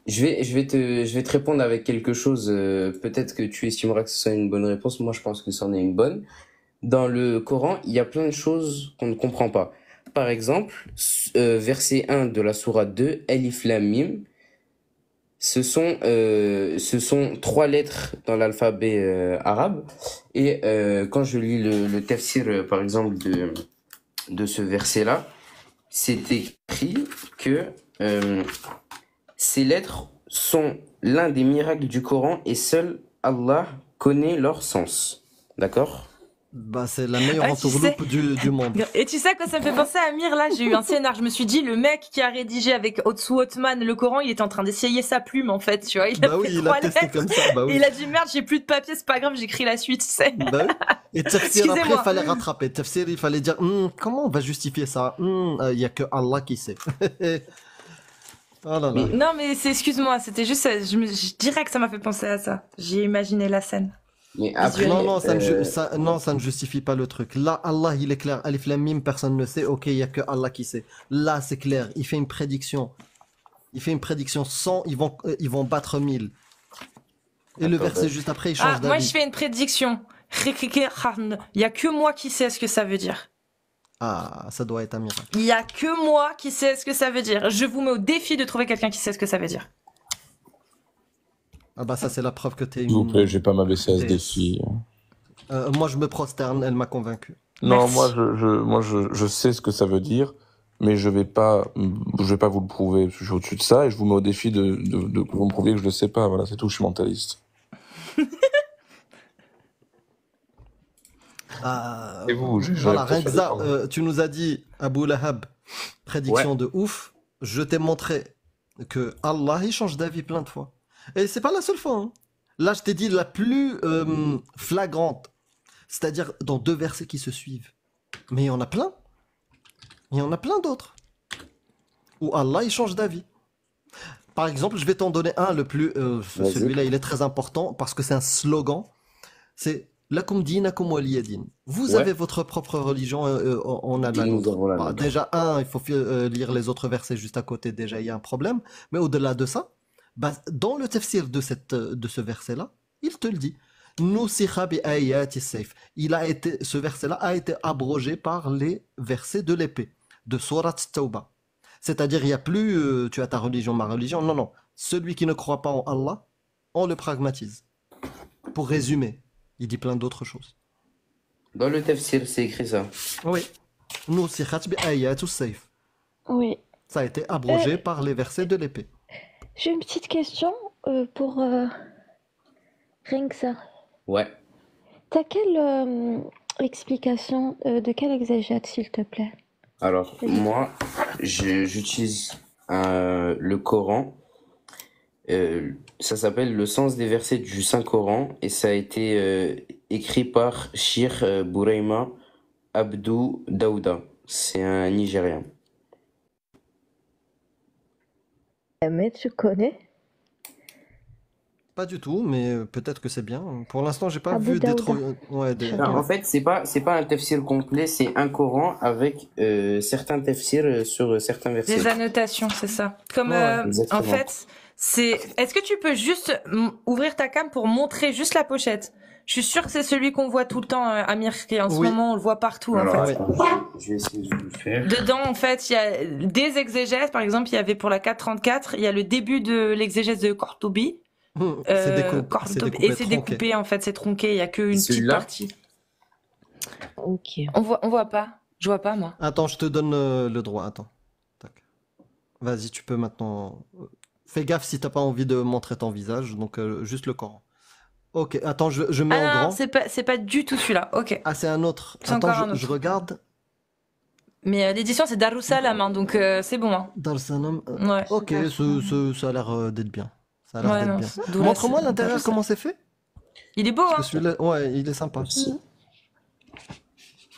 je vais te répondre avec quelque chose, peut-être que tu estimeras que ce soit une bonne réponse, moi je pense que c'en est une bonne. Dans le Coran, il y a plein de choses qu'on ne comprend pas. Par exemple, verset 1 de la sourate 2, Alif Lam Mim, ce sont 3 lettres dans l'alphabet arabe. Et quand je lis le tafsir, par exemple, de ce verset-là, c'est écrit que ces lettres sont l'un des miracles du Coran et seul Allah connaît leur sens. D'accord? Bah, c'est la meilleure Ah, tu entourloupe du monde. Et tu sais à quoi ça me fait penser, Amir? Là, j'ai eu un scénar. Je me suis dit, le mec qui a rédigé avec Otsu Othman le Coran, il était en train d'essayer sa plume, en fait, tu vois. Il a Bah oui, fait il 3 a testé lettres. comme ça. Bah Et oui. il a dit, merde, j'ai plus de papier, c'est pas grave, j'écris la suite, tu sais. Bah oui. Et Tafsir, après, il Excusez-moi. fallait rattraper. Tafsir, il fallait dire, comment on va justifier ça? Il y a que Allah qui sait. Oh là là. Mais Non, mais excuse-moi, c'était juste, je dirais que ça m'a fait penser à ça. J'ai imaginé la scène. Mais après, Non, non, ça ne justifie pas le truc. Là, Allah, il est clair. Alif Lam Mim, personne ne sait. Ok, il y a que Allah qui sait. Là, c'est clair. Il fait une prédiction. Il fait une prédiction 100, ils vont battre 1000. Et le Attends, verset bah. juste après, il change Ah, moi, d'avis. je fais une prédiction. Il y a que moi qui sais ce que ça veut dire. Ah, ça doit être un miracle. Il y a que moi qui sais ce que ça veut dire. Je vous mets au défi de trouver quelqu'un qui sait ce que ça veut dire. Ah bah ça c'est la preuve que t'es S'il vous plaît, je une... vais pas m'abaisser à ce T'es- défi. Moi je me prosterne, elle m'a convaincu. Non, Merci. moi, je sais ce que ça veut dire, mais je vais pas vous le prouver. Je suis au-dessus de ça et je vous mets au défi de que vous me prouviez que je le sais pas. Voilà, c'est tout. Je suis mentaliste. Et vous, j'ai Voilà, l'impression rien que ça, de- tu nous as dit, Abu Lahab, prédiction de ouf. Je t'ai montré que Allah, il change d'avis plein de fois. Et c'est pas la seule fois. Hein. Là, je t'ai dit la plus flagrante. C'est-à-dire dans 2 versets qui se suivent. Mais il y en a plein. Il y en a plein d'autres. Où Allah, il change d'avis. Par exemple, je vais t'en donner un, le plus... Vas-y. celui-là, il est très important parce que c'est un slogan. C'est Lakum dinakum waliya din. Vous Ouais. avez votre propre religion, on a la Nous nôtre. avons la Bah, nôtre. déjà, il faut lire les autres versets juste à côté. Déjà, il y a un problème. Mais au-delà de ça, bah, dans le tafsir de ce verset-là, il te le dit. Nusikha bi ayati sayf. Ce verset-là a été abrogé par les versets de l'épée, de Surat Tawbah. C'est-à-dire, il n'y a plus tu as ta religion, ma religion. Non, non. Celui qui ne croit pas en Allah, on le pragmatise. Pour résumer, il dit plein d'autres choses. Dans le tafsir, c'est écrit ça. Oui. Nusikhat bi ayati sayf. Oui. Ça a été abrogé par les versets de l'épée. J'ai une petite question pour rien que ça. Ouais. T'as quelle explication de quel exégète, s'il te plaît? Alors, moi, j'utilise le Coran. Ça s'appelle Le sens des versets du Saint-Coran et ça a été écrit par Shir Bouraima Abdou Daouda. C'est un Nigérian. Mais tu connais? Pas du tout, mais peut-être que c'est bien. Pour l'instant, j'ai pas Abu vu des Daouda. trop... Ouais, des... D'accord. Non, en fait, c'est pas un tafsir complet, c'est un Coran avec certains tafsirs sur certains versets. Des annotations, c'est ça. Comme Ouais, exactement. en fait, c'est. Est-ce que tu peux juste ouvrir ta cam pour montrer juste la pochette? Je suis sûre que c'est celui qu'on voit tout le temps, Amir, qui en ce Oui. moment on le voit partout Alors, en fait. ouais. attends, je vais essayer de le faire. Dedans, en fait, il y a des exégèses. Par exemple, il y avait pour la 434, il y a le début de l'exégèse de Cordobi. C'est découpé, Cordobi. c'est Et c'est tronqué. découpé, en fait, c'est tronqué. Il y a qu'une petite Celui-là partie. Ok. On voit pas. Je vois pas, moi. Attends, je te donne le droit. Attends. Tac. Vas-y, tu peux maintenant... Fais gaffe si t'as pas envie de montrer ton visage, donc juste le Coran. Ok, attends, je mets en Ah non, grand. c'est pas du tout celui-là. Ok. Ah, c'est un autre. C'est Attends, encore un je autre. regarde. Mais l'édition, c'est Darussalam, hein, donc c'est bon. Hein. Darsanam. Ouais. Ok, ça a l'air d'être bien. Ça a l'air Ouais, d'être non, bien. c'est- d'où la- Montre-moi l'intérieur, Darussalam. comment c'est fait. Il est beau, hein. Parce que celui-là, ouais, il est sympa. Merci.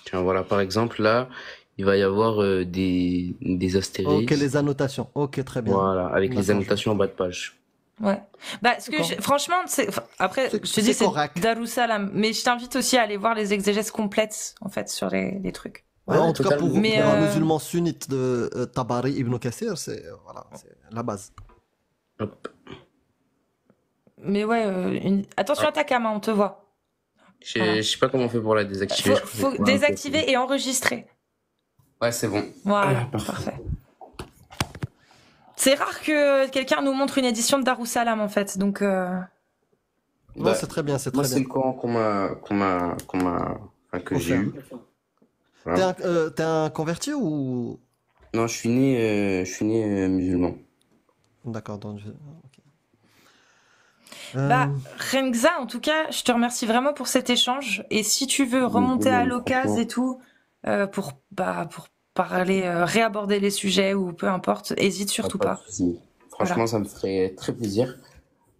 Tiens, voilà, par exemple, là, il va y avoir des astérisques. Ok, les annotations. Ok, très bien. Voilà, avec les D'accord, annotations en bas de page. Ouais. Bah, ce que D'accord. franchement, après, C'est- je te dis, c'est correct. c'est Darussalam. Mais je t'invite aussi à aller voir les exégèses complètes, en fait, sur les trucs. Ouais, en tout cas, totalement. pour, Mais, pour un musulman sunnite de Tabari Ibn Kassir, c'est voilà, c'est la base. Hop. Mais ouais, attention à ta cam, hein, on te voit. Voilà. Je sais pas comment on fait pour la désactiver. Faut désactiver et enregistrer. Ouais, c'est bon. Voilà, parfait. C'est rare que quelqu'un nous montre une édition de Darussalam, en fait, donc... Non, Bah, c'est très bien, c'est Moi, très c'est le bien. Coran que j'ai Offert. eu. Voilà. T'es un converti ou... Non, je suis né musulman. D'accord, donc ok. Bah, Remza, en tout cas, je te remercie vraiment pour cet échange. Et si tu veux remonter à l'occasion et tout, pour parler, réaborder les sujets ou peu importe, hésite surtout Pas pas. de souci. Franchement, ça me ferait très plaisir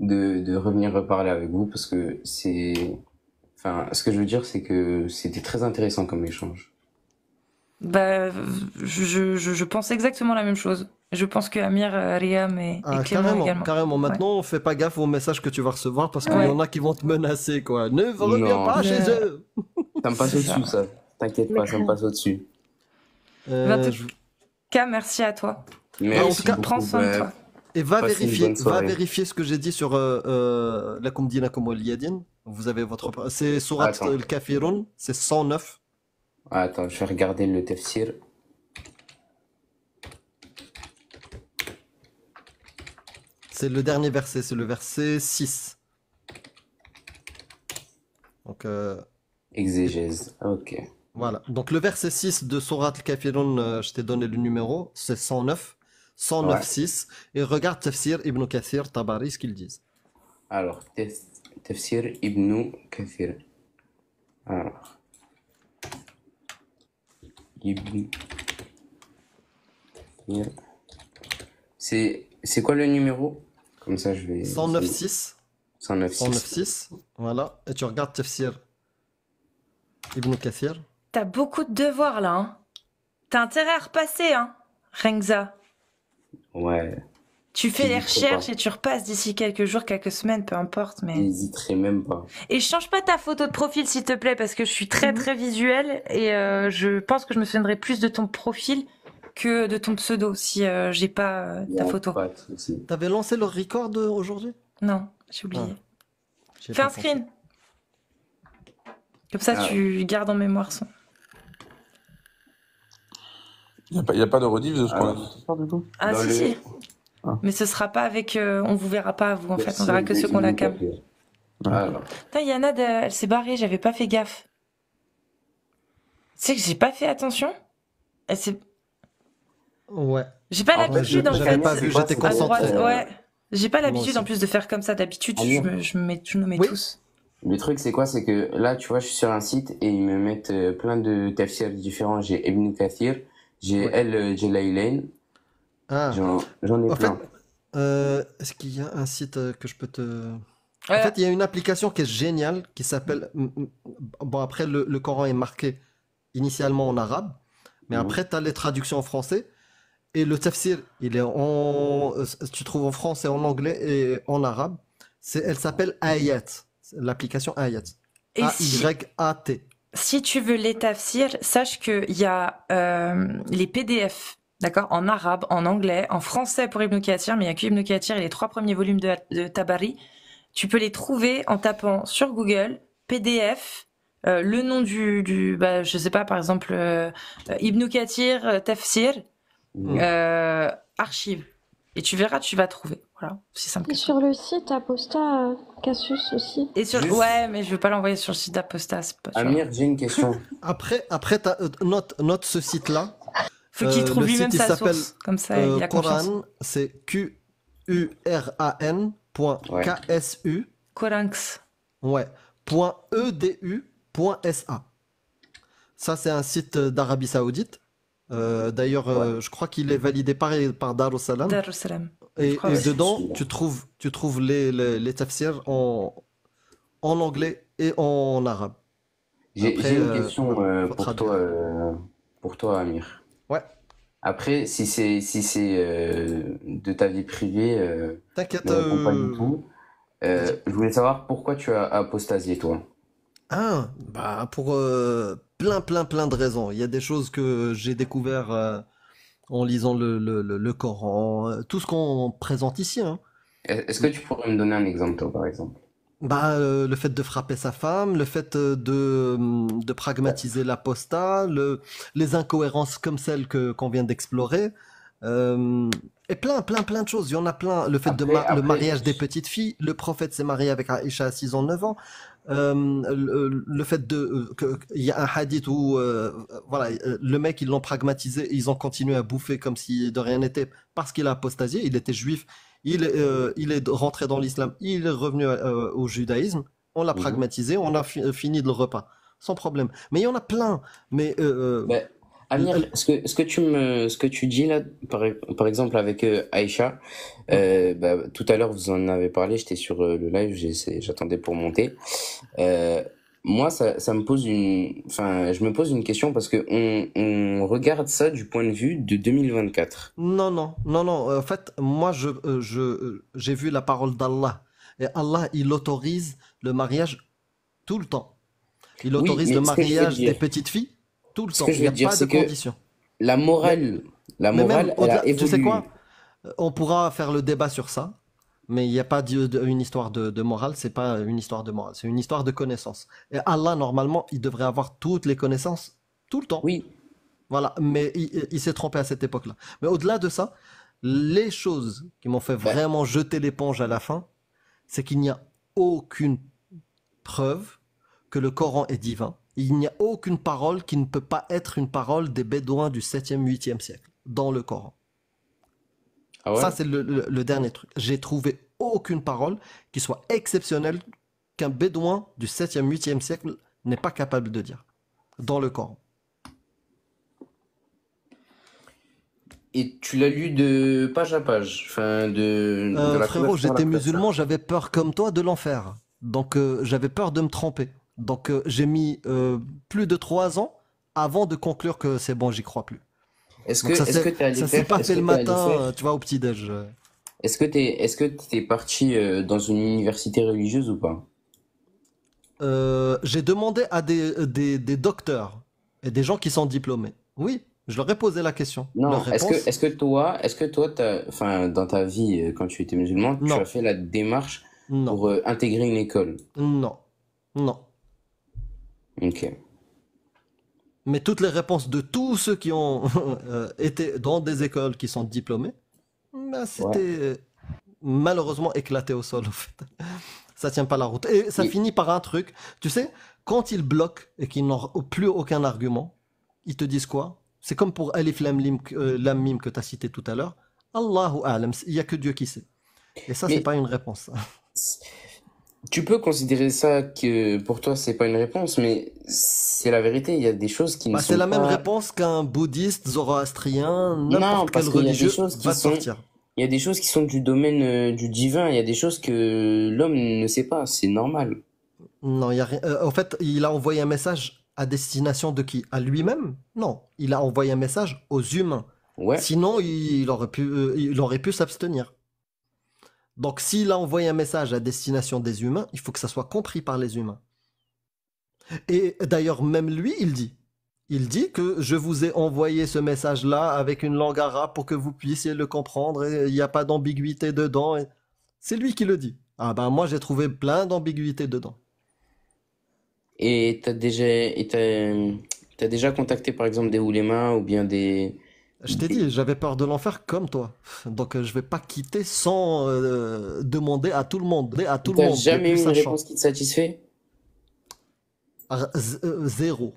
de revenir reparler avec vous parce que ce que je veux dire, c'est que c'était très intéressant comme échange. Bah, je pense exactement la même chose. Je pense que Amir, Riam et Clément carrément, également. carrément. Maintenant, fais pas gaffe aux messages que tu vas recevoir parce qu'il Ouais. y en a qui vont te menacer, quoi. Ne reviens Non. pas chez Mais- eux. Ça me passe C'est ça. au-dessus, ça. T'inquiète pas, ça me passe au-dessus. En tout Je- cas, merci à toi. en tout cas, prends soin de toi. Et va Passez une vérifier, bonne soirée. ce que j'ai dit sur Lakum dinakum waliyadin. Vous avez votre... C'est Surat Attends. al-Kafirun, c'est 109. Attends, je vais regarder le tafsir. C'est le dernier verset, c'est le verset 6. Donc, Exégèse. Ok. voilà. Donc, le verset 6 de Surat Al-Kafirun, je t'ai donné le numéro, c'est 109. 109, Ouais. 6. Et regarde Tafsir Ibn Kathir, Tabari, ce qu'ils disent. Alors, tafsir Ibn Kathir. Alors, Ibn Kathir. C'est quoi le numéro? Comme ça, je vais. 109, 6. 109, 109, 6. 6. Voilà. Et tu regardes Tafsir Ibn Kathir. T'as beaucoup de devoirs là, hein. T'as intérêt à repasser, hein, Rengza. Ouais. Tu fais les J'hésiterai recherches pas. et tu repasses d'ici quelques jours, quelques semaines, peu importe, mais... J'hésiterai même pas. Et change pas ta photo de profil, s'il te plaît, parce que je suis très très visuelle et je pense que je me souviendrai plus de ton profil que de ton pseudo si j'ai pas ta Y a photo. pas de souci. T'avais lancé le record aujourd'hui? Non, j'ai oublié. J'y ai Fais pas un pensé. screen. Comme ça, Ah. tu gardes en mémoire son. Il n'y a pas de rediff de ce qu'on a Alors, dit ce soir, du coup? Ah dans si, le- si. Ah. Mais ce sera pas avec... on vous verra pas à vous, en fait. On tafsir verra que de ceux qu'on a Ibn cam. Kathir. Ouais. Alors, Putain, Yana, elle s'est barrée, j'avais pas fait gaffe. Tu sais que j'ai pas fait attention. Elle s'est... Ouais. J'ai pas En fait, l'habitude, en j'avais fait. pas vu, c'est quoi, j'étais c'est À que, droite, concentré. ouais. J'ai pas Moi l'habitude aussi. en plus de faire comme ça. D'habitude, Amir. je nous mets Oui. tous. Le truc, c'est quoi? C'est que là, tu vois, je suis sur un site et ils me mettent plein de tafsirs différents. J'ai Ibn Kathir, j'ai Ouais. El Jalailain, Ah. j'en ai En plein. fait, est-ce qu'il y a un site que je peux te... En Euh, fait, il y a une application qui est géniale qui s'appelle... Bon, après, le Coran est marqué initialement en arabe, mais Mhm. après, tu as les traductions en français. Et le tafsir, il est tu trouves en français, en anglais et en arabe. Elle s'appelle Ayat. L'application Ayat. et si, A-Y-A-T. si tu veux les tafsirs, sache qu'il y a les PDF, d'accord, en arabe, en anglais, en français pour Ibn Kathir, mais il y a que Ibn Kathir et les 3 premiers volumes de Tabari. Tu peux les trouver en tapant sur Google PDF. Le nom bah, je sais pas, par exemple, Ibn Kathir, Tafsir, Mhm. archive. Et tu verras, tu vas trouver. Voilà, c'est simple Et que ça. sur le site Aposta Cassius aussi. Et sur... Juste- Ouais, mais je veux pas l'envoyer sur le site d'Apostas. c'est pas sûr. Amir, j'ai une question. Après note ce site-là. Faut qu'il trouve le lui-même site, il sa s'appelle, source. Comme ça, il a confiance. Quran, c'est Quran.ksu, Corinx. ouais, .edu.sa. Ça, c'est un site d'Arabie Saoudite. D'ailleurs, je crois qu'il est validé par Darussalam. Darussalam. Et, Je crois, et ouais. dedans, tu trouves les tafsirs en anglais et en arabe. J'ai Après, une question faut pour toi, Amir. Ouais, Après, si c'est de ta vie privée, t'inquiète. ne réponds pas du tout. Je voulais savoir pourquoi tu as apostasié, toi. Ah, bah pour plein de raisons. Il y a des choses que j'ai découvert en lisant le Coran, tout ce qu'on présente ici, hein. Est-ce que tu pourrais me donner un exemple, toi, par exemple? Bah, le fait de frapper sa femme, le fait de pragmatiser l'apostat, les incohérences comme celles qu'on vient d'explorer, et plein de choses. Il y en a plein. Le fait le mariage des petites filles, le prophète s'est marié avec Aïcha à 6 ans, 9 ans. Le fait il y a un hadith où voilà, le mec, ils l'ont pragmatisé, ils ont continué à bouffer comme si de rien n'était parce qu'il a apostasié, il était juif. Il est rentré dans l'islam, il est revenu au judaïsme, on l'a pragmatisé, on a fini le repas, sans problème. Mais il y en a plein. Mais Ben, Amir, ce que tu dis là, par exemple avec Aïcha, tout à l'heure vous en avez parlé, j'étais sur le live, j'attendais pour monter. Moi, ça me pose je me pose une question parce que on regarde ça du point de vue de 2024. non. En fait, moi, j'ai vu la parole d'Allah. Et Allah, il autorise le mariage tout le temps. Il Oui, autorise mais le ce que je veux mariage dire- des petites filles tout le ce temps. que je Il n'y veux a dire, pas de c'est que conditions. La morale, Mais même elle a au-delà, évolué. tu sais quoi? On pourra faire le débat sur ça, mais il n'y a pas une histoire de morale, c'est pas une histoire de morale, c'est une histoire de connaissance. Et Allah, normalement, il devrait avoir toutes les connaissances Tout le temps. Oui. Voilà, mais il s'est trompé à cette époque-là. Mais au-delà de ça, les choses qui m'ont fait Bah, vraiment jeter l'éponge à la fin, c'est qu'il n'y a aucune preuve que le Coran est divin. Il n'y a aucune parole qui ne peut pas être une parole des Bédouins du 7e, 8e siècle dans le Coran. ah ouais? Ça, c'est le dernier truc. J'ai trouvé aucune parole qui soit exceptionnelle qu'un Bédouin du 7e, 8e siècle n'est pas capable de dire dans le Coran. Et tu l'as lu de page à page, enfin de la Frérot, couverture à la j'étais couverture. musulman, j'avais peur comme toi de l'enfer. Donc j'avais peur de me tromper. Donc j'ai mis plus de 3 ans avant de conclure que c'est bon, j'y crois plus. Donc Est-ce que t'es allé ça s'est faire, pas est-ce fait que le t'es allé matin, faire, tu vois, au petit-déj. est-ce que t'es parti dans une université religieuse ou pas? J'ai demandé à des docteurs et des gens qui sont diplômés. Oui, je leur ai posé la question. Leur Non, réponse, est-ce que toi, enfin, dans ta vie, quand tu étais musulman, tu non, as fait la démarche non, pour intégrer une école? non, non. Ok. Mais toutes les réponses de tous ceux qui ont été dans des écoles qui sont diplômés, ben, Ouais. c'était malheureusement éclaté au sol, en fait. Ça tient pas la route. Et ça Et, finit par un truc. Tu sais, quand ils bloquent et qu'ils n'ont plus aucun argument, ils te disent quoi? C'est comme pour Alif Lam Mim que tu as cité tout à l'heure. Allahu A'lam, il y a que Dieu qui sait. Et ça, c'est mais pas une réponse. tu peux considérer ça que pour toi, c'est pas une réponse, mais c'est la vérité. Il y a des choses qui ne Bah, c'est sont la même pas. réponse qu'un bouddhiste, zoroastrien, Non, n'importe quel parce qu'il y a des religieux choses qui va te sont, sortir. il y a des choses qui sont du domaine du divin. Il y a des choses que l'homme ne sait pas. C'est normal. Non, il y a rien. En fait, il a envoyé un message à destination de qui? À lui-même? Non, il a envoyé un message aux humains. Ouais. Sinon, il aurait pu s'abstenir. Donc, s'il a envoyé un message à destination des humains, il faut que ça soit compris par les humains. Et d'ailleurs, même lui, il dit que je vous ai envoyé ce message-là avec une langue arabe pour que vous puissiez le comprendre et il n'y a pas d'ambiguïté dedans. Et c'est lui qui le dit. Ah ben, moi, j'ai trouvé plein d'ambiguïtés dedans. Et t'as déjà contacté par exemple des oulémas ou bien Je t'ai des... dit, j'avais peur de l'enfer comme toi. Donc, je vais pas quitter sans demander à tout le monde, T'as les jamais plus eu une sachants. réponse qui te satisfait? Zéro.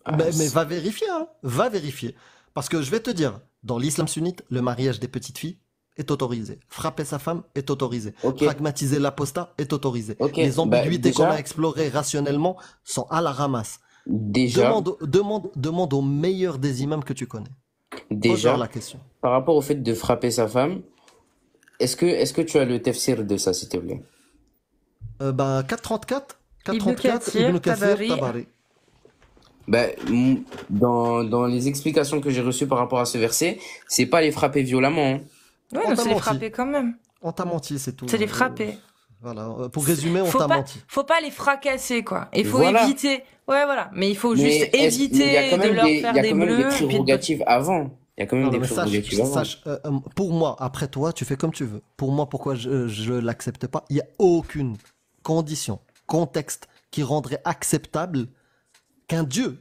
Ah, Mais va vérifier, hein. Va vérifier. Parce que je vais te dire, dans l'islam sunnite, le mariage des petites filles est autorisé. Frapper sa femme est autorisé. ok, Pragmatiser l'apostat est autorisé. ok. Les Bah ambiguïtés qu'on a déjà, explorées rationnellement sont à la ramasse. déjà, Demande au meilleur des imams que tu connais. Pose-leur déjà, la question. par rapport au fait de frapper sa femme, est-ce que tu as le tafsir de ça, s'il te plaît? Ben, 434, Ibn 434, Kathir, Ibn Kathir, Tabari. Tabari. Bah, dans les explications que j'ai reçues par rapport à ce verset, c'est pas les frapper violemment, hein. Ouais, On non, t'a c'est les menti. frapper quand même. On t'a menti, c'est tout. C'est les frapper. Voilà. Pour résumer, on t'a menti. Faut pas les fracasser, quoi. Il faut Voilà. éviter. Ouais, voilà. Mais il faut Mais juste mais il y a éviter quand de même leur il faire y a des quand même des bleus. Et puis de... prérogatives avant. Il y a quand même Non, des mais prérogatives avant. sache, pour moi, après toi, tu fais comme tu veux. Pour moi, pourquoi je l'accepte pas? Il n'y a aucune condition, contexte qui rendrait acceptable qu'un Dieu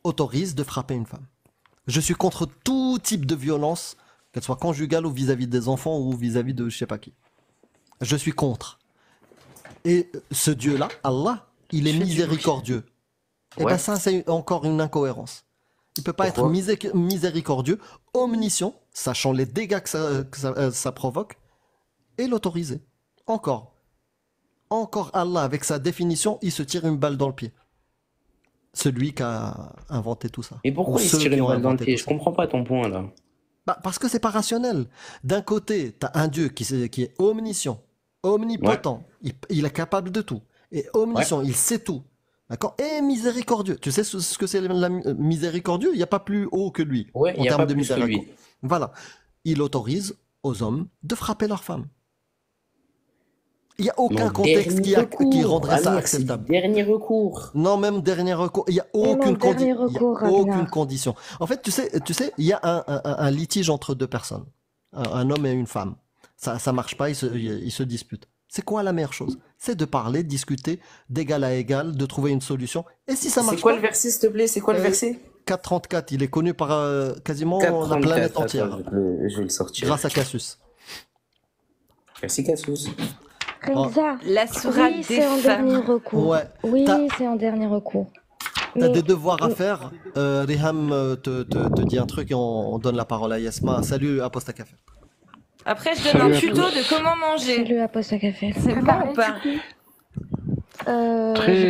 autorise de frapper une femme. Je suis contre tout type de violence, qu'elle soit conjugale ou vis-à-vis des enfants ou vis-à-vis de je sais pas qui. Je suis contre. Et ce Dieu-là, Allah, il est Je fais du miséricordieux. Et Ouais. ben ça, c'est encore une incohérence. Il peut pas être Pourquoi? miséricordieux, omniscient, sachant les dégâts que ça provoque, et l'autoriser. Encore. Encore Allah, avec sa définition, il se tire une balle dans le pied. Celui qui a inventé tout ça. Et Ou pourquoi il se ceux tire qui une ont balle dans le inventé pied? tout Je ça. comprends pas ton point là. Bah, parce que c'est pas rationnel. D'un côté, tu as un Dieu qui est omniscient, omnipotent, il est capable de tout. Et omniscient, il sait tout. D'accord? Et miséricordieux. Tu sais ce que c'est miséricordieux? Il n'y a pas plus haut que lui Ouais, il en y a termes pas de plus que miséricorde. lui. Voilà. Il autorise aux hommes de frapper leurs femmes. Il n'y a aucun Mon contexte dernier qui recours, rendrait ça Amir, c'est du acceptable. dernier recours. Non, même dernier recours. Il n'y a Vraiment, aucune, dernier recours, il y a aucune Abnar. condition. En fait, tu sais, il y a un litige entre deux personnes, un homme et une femme. Ça marche pas, ils se disputent. C'est quoi la meilleure chose? C'est de parler, de discuter, d'égal à égal, de trouver une solution. Et si ça C'est marche quoi pas, le verset, s'il te plaît? C'est quoi le euh, verset? 4.34, il est connu par quasiment la 4.34. planète Attends, entière, je vais le sortir. grâce à Cassius. Merci, Cassius. Renza, La sourate oui, des c'est en dernier femmes. recours. Ouais, Oui, t'as c'est en dernier recours. t'as Mais des devoirs à faire. Riham te dit un truc et on donne la parole à Yasma. Salut, Aposta Café. Après, je donne un Salut à tuto tous. de comment manger. salut à Poste à Café. C'est bon ou pas? Je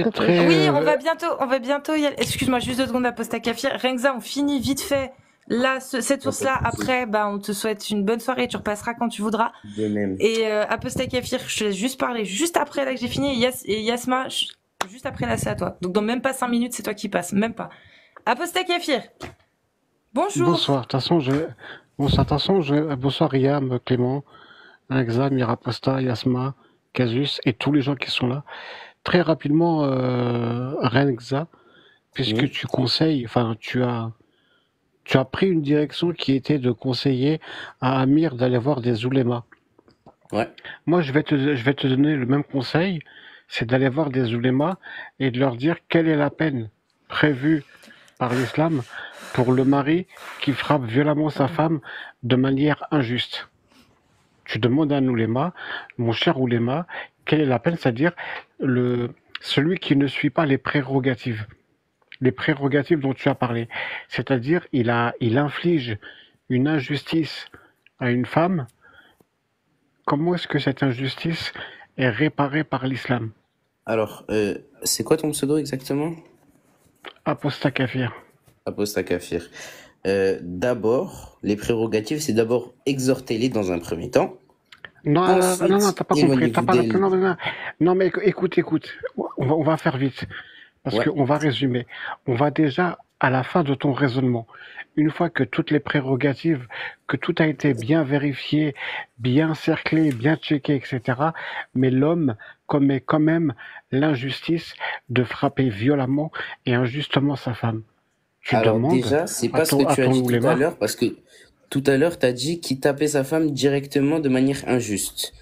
peux pas. Très, Oui, on va bientôt y aller. Excuse-moi, juste 2 secondes à poste à Kafir. Renza, on finit vite fait là, cette source-là. Après, bah, on te souhaite une bonne soirée. Tu repasseras quand tu voudras. De même. Et à poste à Kafir, je te laisse juste parler. Juste après là que j'ai fini. Et Yasma, juste après là, c'est à toi. Donc dans même pas 5 minutes, c'est toi qui passes. Même pas. À poste à Kafir. Bonjour. Bonsoir. De toute façon, bonsoir Riam, Clément, Alexa, Miraposta, Yasma, Casus et tous les gens qui sont là. Très rapidement, Renza, puisque Oui. tu conseilles, enfin, tu as pris une direction qui était de conseiller à Amir d'aller voir des oulémas. Ouais. Moi, je vais te donner le même conseil, c'est d'aller voir des oulémas et de leur dire quelle est la peine prévue par l'islam pour le mari qui frappe violemment sa femme de manière injuste. Tu demandes à un ouléma, mon cher ouléma, quelle est la peine, c'est-à-dire celui qui ne suit pas les prérogatives dont tu as parlé. C'est-à-dire, il inflige une injustice à une femme. Comment est-ce que cette injustice est réparée par l'islam? Alors, c'est quoi ton pseudo exactement? Apostat kafir. Aposta Kafir. D'abord, les prérogatives, c'est d'abord exhorter-les dans un premier temps. Non, Ensuite, non, t'as pas compris. éloignez-vous Non, mais écoute. On va faire vite. Parce Ouais. qu'on va résumer. On va déjà à la fin de ton raisonnement. Une fois que toutes les prérogatives, que tout a été bien vérifié, bien cerclé, bien checké, etc. Mais l'homme commet quand même l'injustice de frapper violemment et injustement sa femme. Tu Alors demandes déjà, c'est pas ce que à tu as ton dit tout à ouléma. l'heure, parce que tout à l'heure, tu as dit qu'il tapait sa femme directement de manière injuste.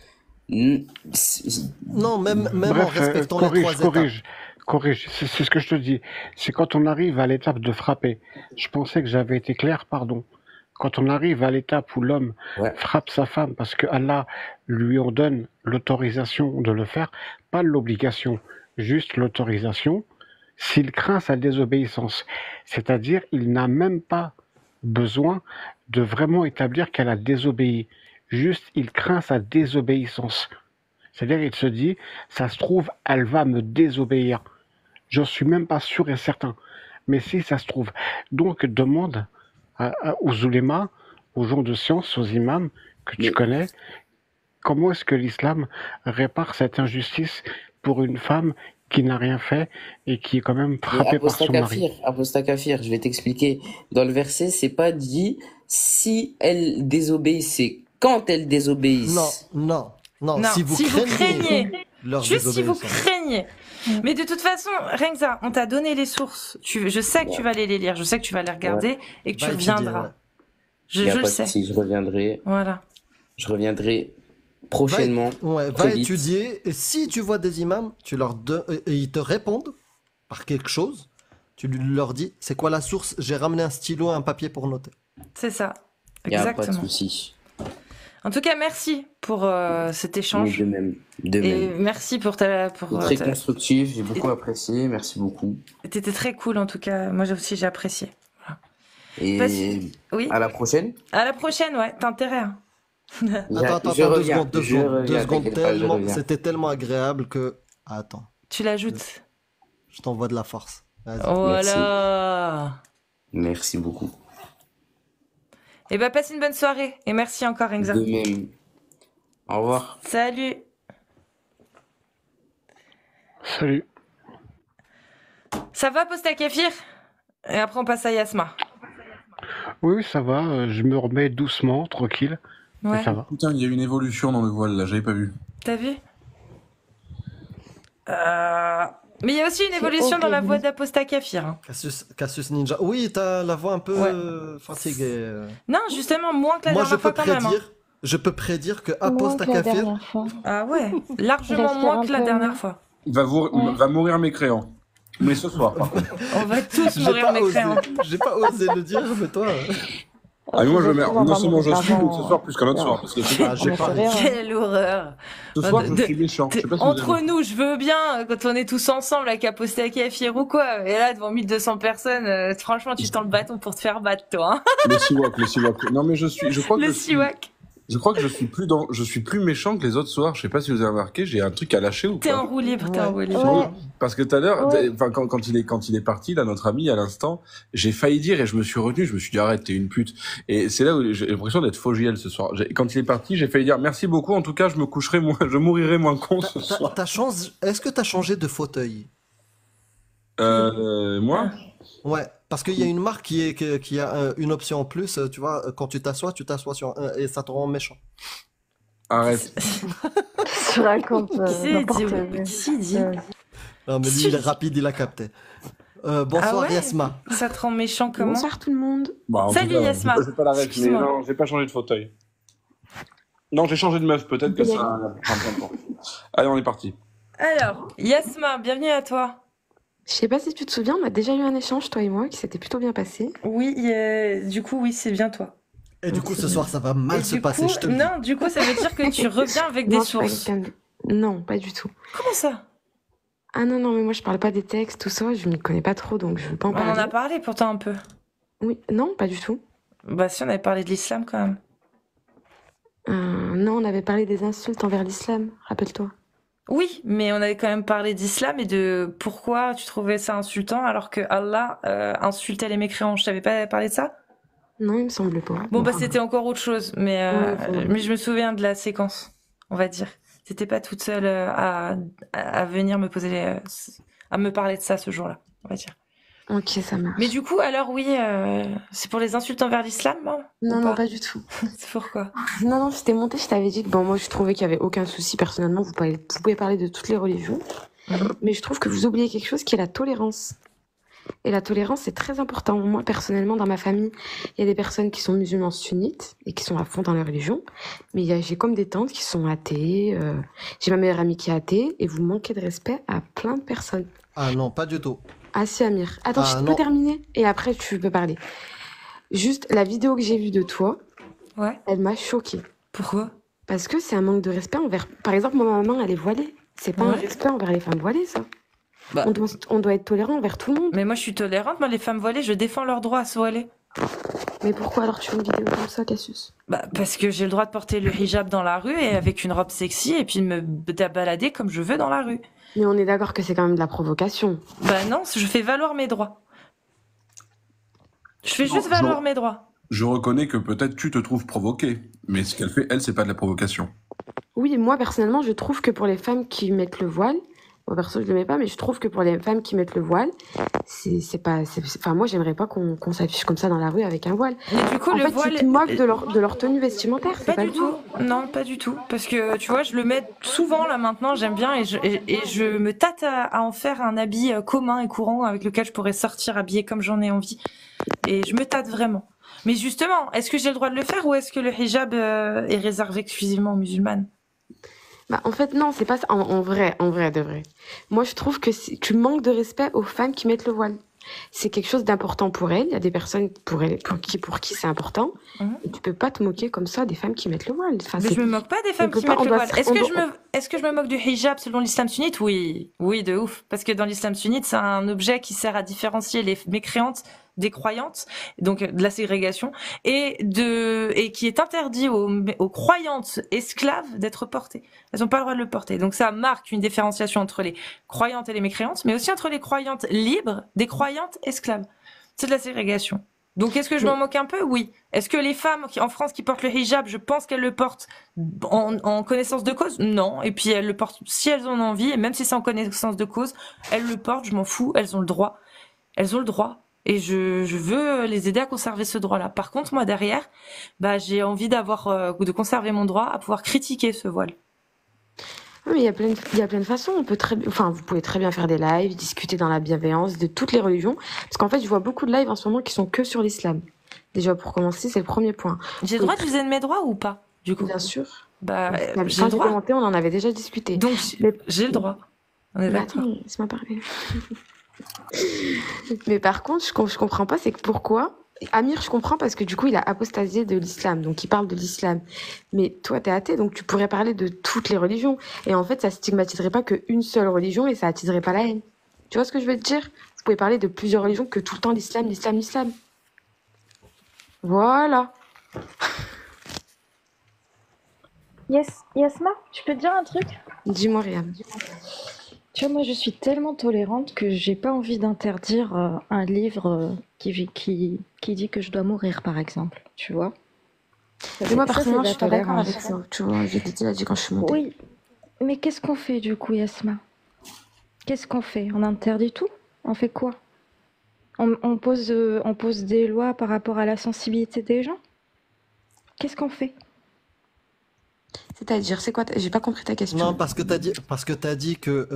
C'est- Non, même en Bref, respectant les 3 étapes. corrige. C'est ce que je te dis. C'est quand on arrive à l'étape de frapper. Je pensais que j'avais été clair, pardon. Quand on arrive à l'étape où l'homme Ouais. frappe sa femme parce que Allah lui en donne l'autorisation de le faire, pas l'obligation, juste l'autorisation, s'il craint sa désobéissance. C'est-à-dire, il n'a même pas besoin de vraiment établir qu'elle a désobéi. Juste, il craint sa désobéissance. C'est-à-dire, il se dit, ça se trouve, elle va me désobéir. J'en suis même pas sûr et certain. Mais si ça se trouve. Donc, demande aux oulémas, aux gens de science, aux imams que tu Mais- connais, comment est-ce que l'islam répare cette injustice pour une femme qui n'a rien fait et qui est quand même Mais frappée par son mari? Aposta Kafir, je vais t'expliquer. Dans le verset, c'est pas dit si elle désobéit, c'est quand elle désobéisse. Non. Non, Si vous craignez leur Juste si vous désobéissance. craignez. Mais de toute façon, Renza, on t'a donné les sources. Je sais que tu vas aller les lire, je sais que tu vas les regarder et que tu Va étudier, reviendras. ouais. Il y a Je pas le de sais. souci, je reviendrai prochainement. Va très vite. étudier, et si tu vois des imams, et ils te répondent par quelque chose, tu leur dis, c'est quoi la source? J'ai ramené un stylo et un papier pour noter. C'est ça. Il y a pas de Exactement. souci. En tout cas, merci pour cet Mais échange. de même, de Et même. merci pour ta. Très constructif, j'ai beaucoup apprécié, merci beaucoup. T'étais très cool en tout cas. Moi aussi, j'ai apprécié. Et Vas-y. Oui. à la prochaine. À la prochaine, ouais. T'as intérêt. Hein. Attends, Je 2 reviens, secondes, 2 je secondes, reviens, 2 secondes, t'inquiète pas, je reviens. c'était tellement agréable que... Attends, Tu l'ajoutes. je t'envoie de la force. Vas-y. Voilà. Merci beaucoup. Et bah, passe une bonne soirée. Et merci encore, Renza. De même. Au revoir. Salut. Salut. Ça va, Posta Kefir? Et après, on passe à Yasma. Oui, ça va. Je me remets doucement, tranquille. Ouais. Mais ça va. Putain, il y a une évolution dans le voile là, j'avais pas vu. T'as vu? Mais il y a aussi une C'est évolution dans la horrible. voix d'Aposta Kefir. Hein. Cassius Ninja. Oui, t'as la voix un peu Ouais. fatiguée. Non, justement, moins que la Moi, je dernière peux fois quand même. Hein. prédire, Je peux prédire que Moins Aposta que la Kafir, dernière fois. Ah ouais, largement Respire moins un que la peu dernière mieux. fois. Ouais. Va mourir mécréant. Mais ce soir, par contre. On va tous j'ai mourir pas osé, mécréants. j'ai pas osé le dire, mais toi. Ah, mais moi, je Vous êtes meurs. souvent Non pas seulement je mauvais suis, mais parents, ce soir plus qu'un autre non. soir. Parce que Ah, j'ai Mais pas. c'est vrai, hein. Quelle horreur. ce soir, je De- suis méchant. Je sais pas si vous Entre avez... nous, je veux bien quand on est tous ensemble à Caposta Kafir ou quoi. Et là, devant 1200 personnes, franchement, tu tends le bâton pour te faire battre, toi. Hein. Le siwak. Non, mais je crois que Le je suis... siwak. Je crois que je suis plus méchant que les autres soirs. Je sais pas si vous avez remarqué, j'ai un truc à lâcher ou T'es pas. en roue libre, t'es Ouais. en roue libre. Ouais. Parce que tout à l'heure, Ouais. enfin, quand il est parti, là, notre ami, à l'instant, j'ai failli dire et je me suis retenu, je me suis dit, arrête, t'es une pute. Et c'est là où j'ai l'impression d'être Fogiel ce soir. Quand il est parti, j'ai failli dire, merci beaucoup, en tout cas, je mourirai moins con ce soir. Est-ce que t'as changé de fauteuil? Moi? Ouais, parce qu'il y a une marque qui a une option en plus, tu vois, quand tu t'assois sur un et ça te rend méchant. Arrête. Tu racontes Qui c'est, n'importe dit- quoi. qui c'est, dit Non, mais lui, il est rapide, il a capté. Bonsoir, Ah ouais Yasma. Ça te rend méchant comment? Bonsoir tout le monde. Bah, en Salut, tout cas, Yasma. j'ai pas la ref, mais Excuse-moi. non, j'ai pas changé de fauteuil. Non, j'ai changé de meuf, peut-être que ça... Allez, on est parti. Alors, Yasma, bienvenue à toi. Je sais pas si tu te souviens, on a déjà eu un échange, toi et moi, qui s'était plutôt bien passé. Oui, du coup, oui, c'est bien toi. Et du coup, ce soir, ça va mal Et se du passer, coup, je te le dis. non, du coup, ça veut dire que tu reviens avec des Non, je suis pas sources. quelqu'un de- Non, pas du tout. Comment ça? Ah non, non, mais moi je parle pas des textes, tout ça, je m'y connais pas trop, donc je veux pas en On en parler. a parlé pourtant un peu. Oui, non, pas du tout. Bah si, on avait parlé de l'islam quand même. Non, on avait parlé des insultes envers l'islam, rappelle-toi. Oui, mais on avait quand même parlé d'islam et de pourquoi tu trouvais ça insultant alors que Allah insultait les mécréants. Je t'avais pas parlé de ça? Non, il me semble pas. Bon, bah c'était encore autre chose, Ouais, faut- mais je me souviens de la séquence, on va dire. T'étais pas toute seule à venir me poser, à me parler de ça ce jour-là, on va dire. Ok, ça marche. Mais du coup, alors oui, c'est pour les insultes envers l'islam, hein, Non, ou non, pas du tout. C'est pourquoi? Non, non, c'était monté, je t'avais dit que bon, moi je trouvais qu'il y avait aucun souci, personnellement, vous pouvez parler de toutes les religions, mais je trouve que vous oubliez quelque chose qui est la tolérance. Et la tolérance, c'est très important. Moi, personnellement, dans ma famille, il y a des personnes qui sont musulmanes sunnites et qui sont à fond dans leur religion. Mais j'ai comme des tantes qui sont athées. J'ai ma meilleure amie qui est athée. Et vous manquez de respect à plein de personnes. Ah non, pas du tout. Ah si, Amir. Attends, Ah, je non. peux terminer et après tu peux parler. Juste, la vidéo que j'ai vue de toi, Ouais. elle m'a choquée. Pourquoi? Parce que c'est un manque de respect envers... Par exemple, moi, ma maman, elle est voilée. C'est pas un Ouais. respect envers les femmes voilées, ça. Bah. On doit être tolérant envers tout le monde. Mais moi, je suis tolérante. Moi, les femmes voilées, je défends leur droit à se voiler. Mais pourquoi alors tu fais une vidéo comme ça, Cassius? Bah, parce que j'ai le droit de porter le hijab dans la rue et avec une robe sexy et puis de me balader comme je veux dans la rue. Mais on est d'accord que c'est quand même de la provocation. Bah non, je fais valoir mes droits. Je fais Non, juste valoir non. mes droits. Je reconnais que peut-être tu te trouves provoqué, mais ce qu'elle fait, elle, c'est pas de la provocation. Oui, moi personnellement, je trouve que pour les femmes qui mettent le voile, moi perso je le mets pas, mais je trouve que pour les femmes qui mettent le voile, enfin moi j'aimerais pas qu'on s'affiche comme ça dans la rue avec un voile. Mais du coup, En le fait, voile. tu te moques de leur tenue vestimentaire, c'est Pas du tout. Non, pas du tout. Parce que tu vois, je le mets souvent là maintenant, j'aime bien et je me tâte à en faire un habit commun et courant avec lequel je pourrais sortir habillée comme j'en ai envie. Et je me tâte vraiment. Mais justement, est-ce que j'ai le droit de le faire ou est-ce que le hijab est réservé exclusivement aux musulmanes? Bah, en fait, non, c'est pas ça. En vrai, de vrai. Moi, je trouve que tu manques de respect aux femmes qui mettent le voile. C'est quelque chose d'important pour elles. Il y a des personnes pour qui c'est important. Mhm. Et tu peux pas te moquer comme ça des femmes qui mettent le voile. Enfin, Mais je me moque pas des femmes peut qui pas- mettent on le doit voile. se- Est-ce on que, doit- est-ce que je me moque du hijab selon l'islam sunnite? Oui. Oui, de ouf. Parce que dans l'islam sunnite, c'est un objet qui sert à différencier les mécréantes des croyantes, donc de la ségrégation, et qui est interdit aux croyantes esclaves d'être portées. Elles n'ont pas le droit de le porter. Donc ça marque une différenciation entre les croyantes et les mécréantes, mais aussi entre les croyantes libres des croyantes esclaves. C'est de la ségrégation. Donc est-ce que je m'en moque un peu? Oui. Est-ce que les femmes en France qui portent le hijab, je pense qu'elles le portent en connaissance de cause? Non. Et puis elles le portent si elles en ont envie, et même si c'est en connaissance de cause, elles le portent, je m'en fous, elles ont le droit. Elles ont le droit. Et je veux les aider à conserver ce droit-là. Par contre, moi derrière, bah j'ai envie de conserver mon droit à pouvoir critiquer ce voile. Oui, mais il y a plein de façons. Vous pouvez très bien faire des lives, discuter dans la bienveillance de toutes les religions. Parce qu'en fait, je vois beaucoup de lives en ce moment qui sont que sur l'islam. Déjà, pour commencer, c'est le premier point. J'ai le droit d'user de mes droits ou pas? du coup. Bien sûr. Bah, Quand j'ai le j'ai droit. commenté, on en avait déjà discuté. Donc, Mais, j'ai le droit. On est mais d'accord. attends, laisse-moi parler. Mais par contre, je comprends pas, c'est que pourquoi. Amir, je comprends parce que du coup, il a apostasié de l'islam, donc il parle de l'islam. Mais toi, t'es athée, donc tu pourrais parler de toutes les religions. Et en fait, ça stigmatiserait pas qu'une seule religion et ça attiserait pas la haine. Tu vois ce que je veux te dire? Vous pouvez parler de plusieurs religions que tout le temps l'islam, l'islam, l'islam. Voilà. Yasma, je peux te dire un truc? Dis-moi, Riam. Tu vois, moi, je suis tellement tolérante que j'ai pas envie d'interdire un livre qui dit que je dois mourir, par exemple. Tu vois? Et moi, Ça, c'est personnellement, de je la suis pas d'accord tolérance. avec ça. Tu vois, j'ai déjà dit quand je suis montée. Oui, mais qu'est-ce qu'on fait du coup, Yasma? Qu'est-ce qu'on fait? On interdit tout? On fait quoi? On pose des lois par rapport à la sensibilité des gens? Qu'est-ce qu'on fait? C'est-à-dire, c'est quoi j'ai pas compris ta question. Non, parce que t'as dit que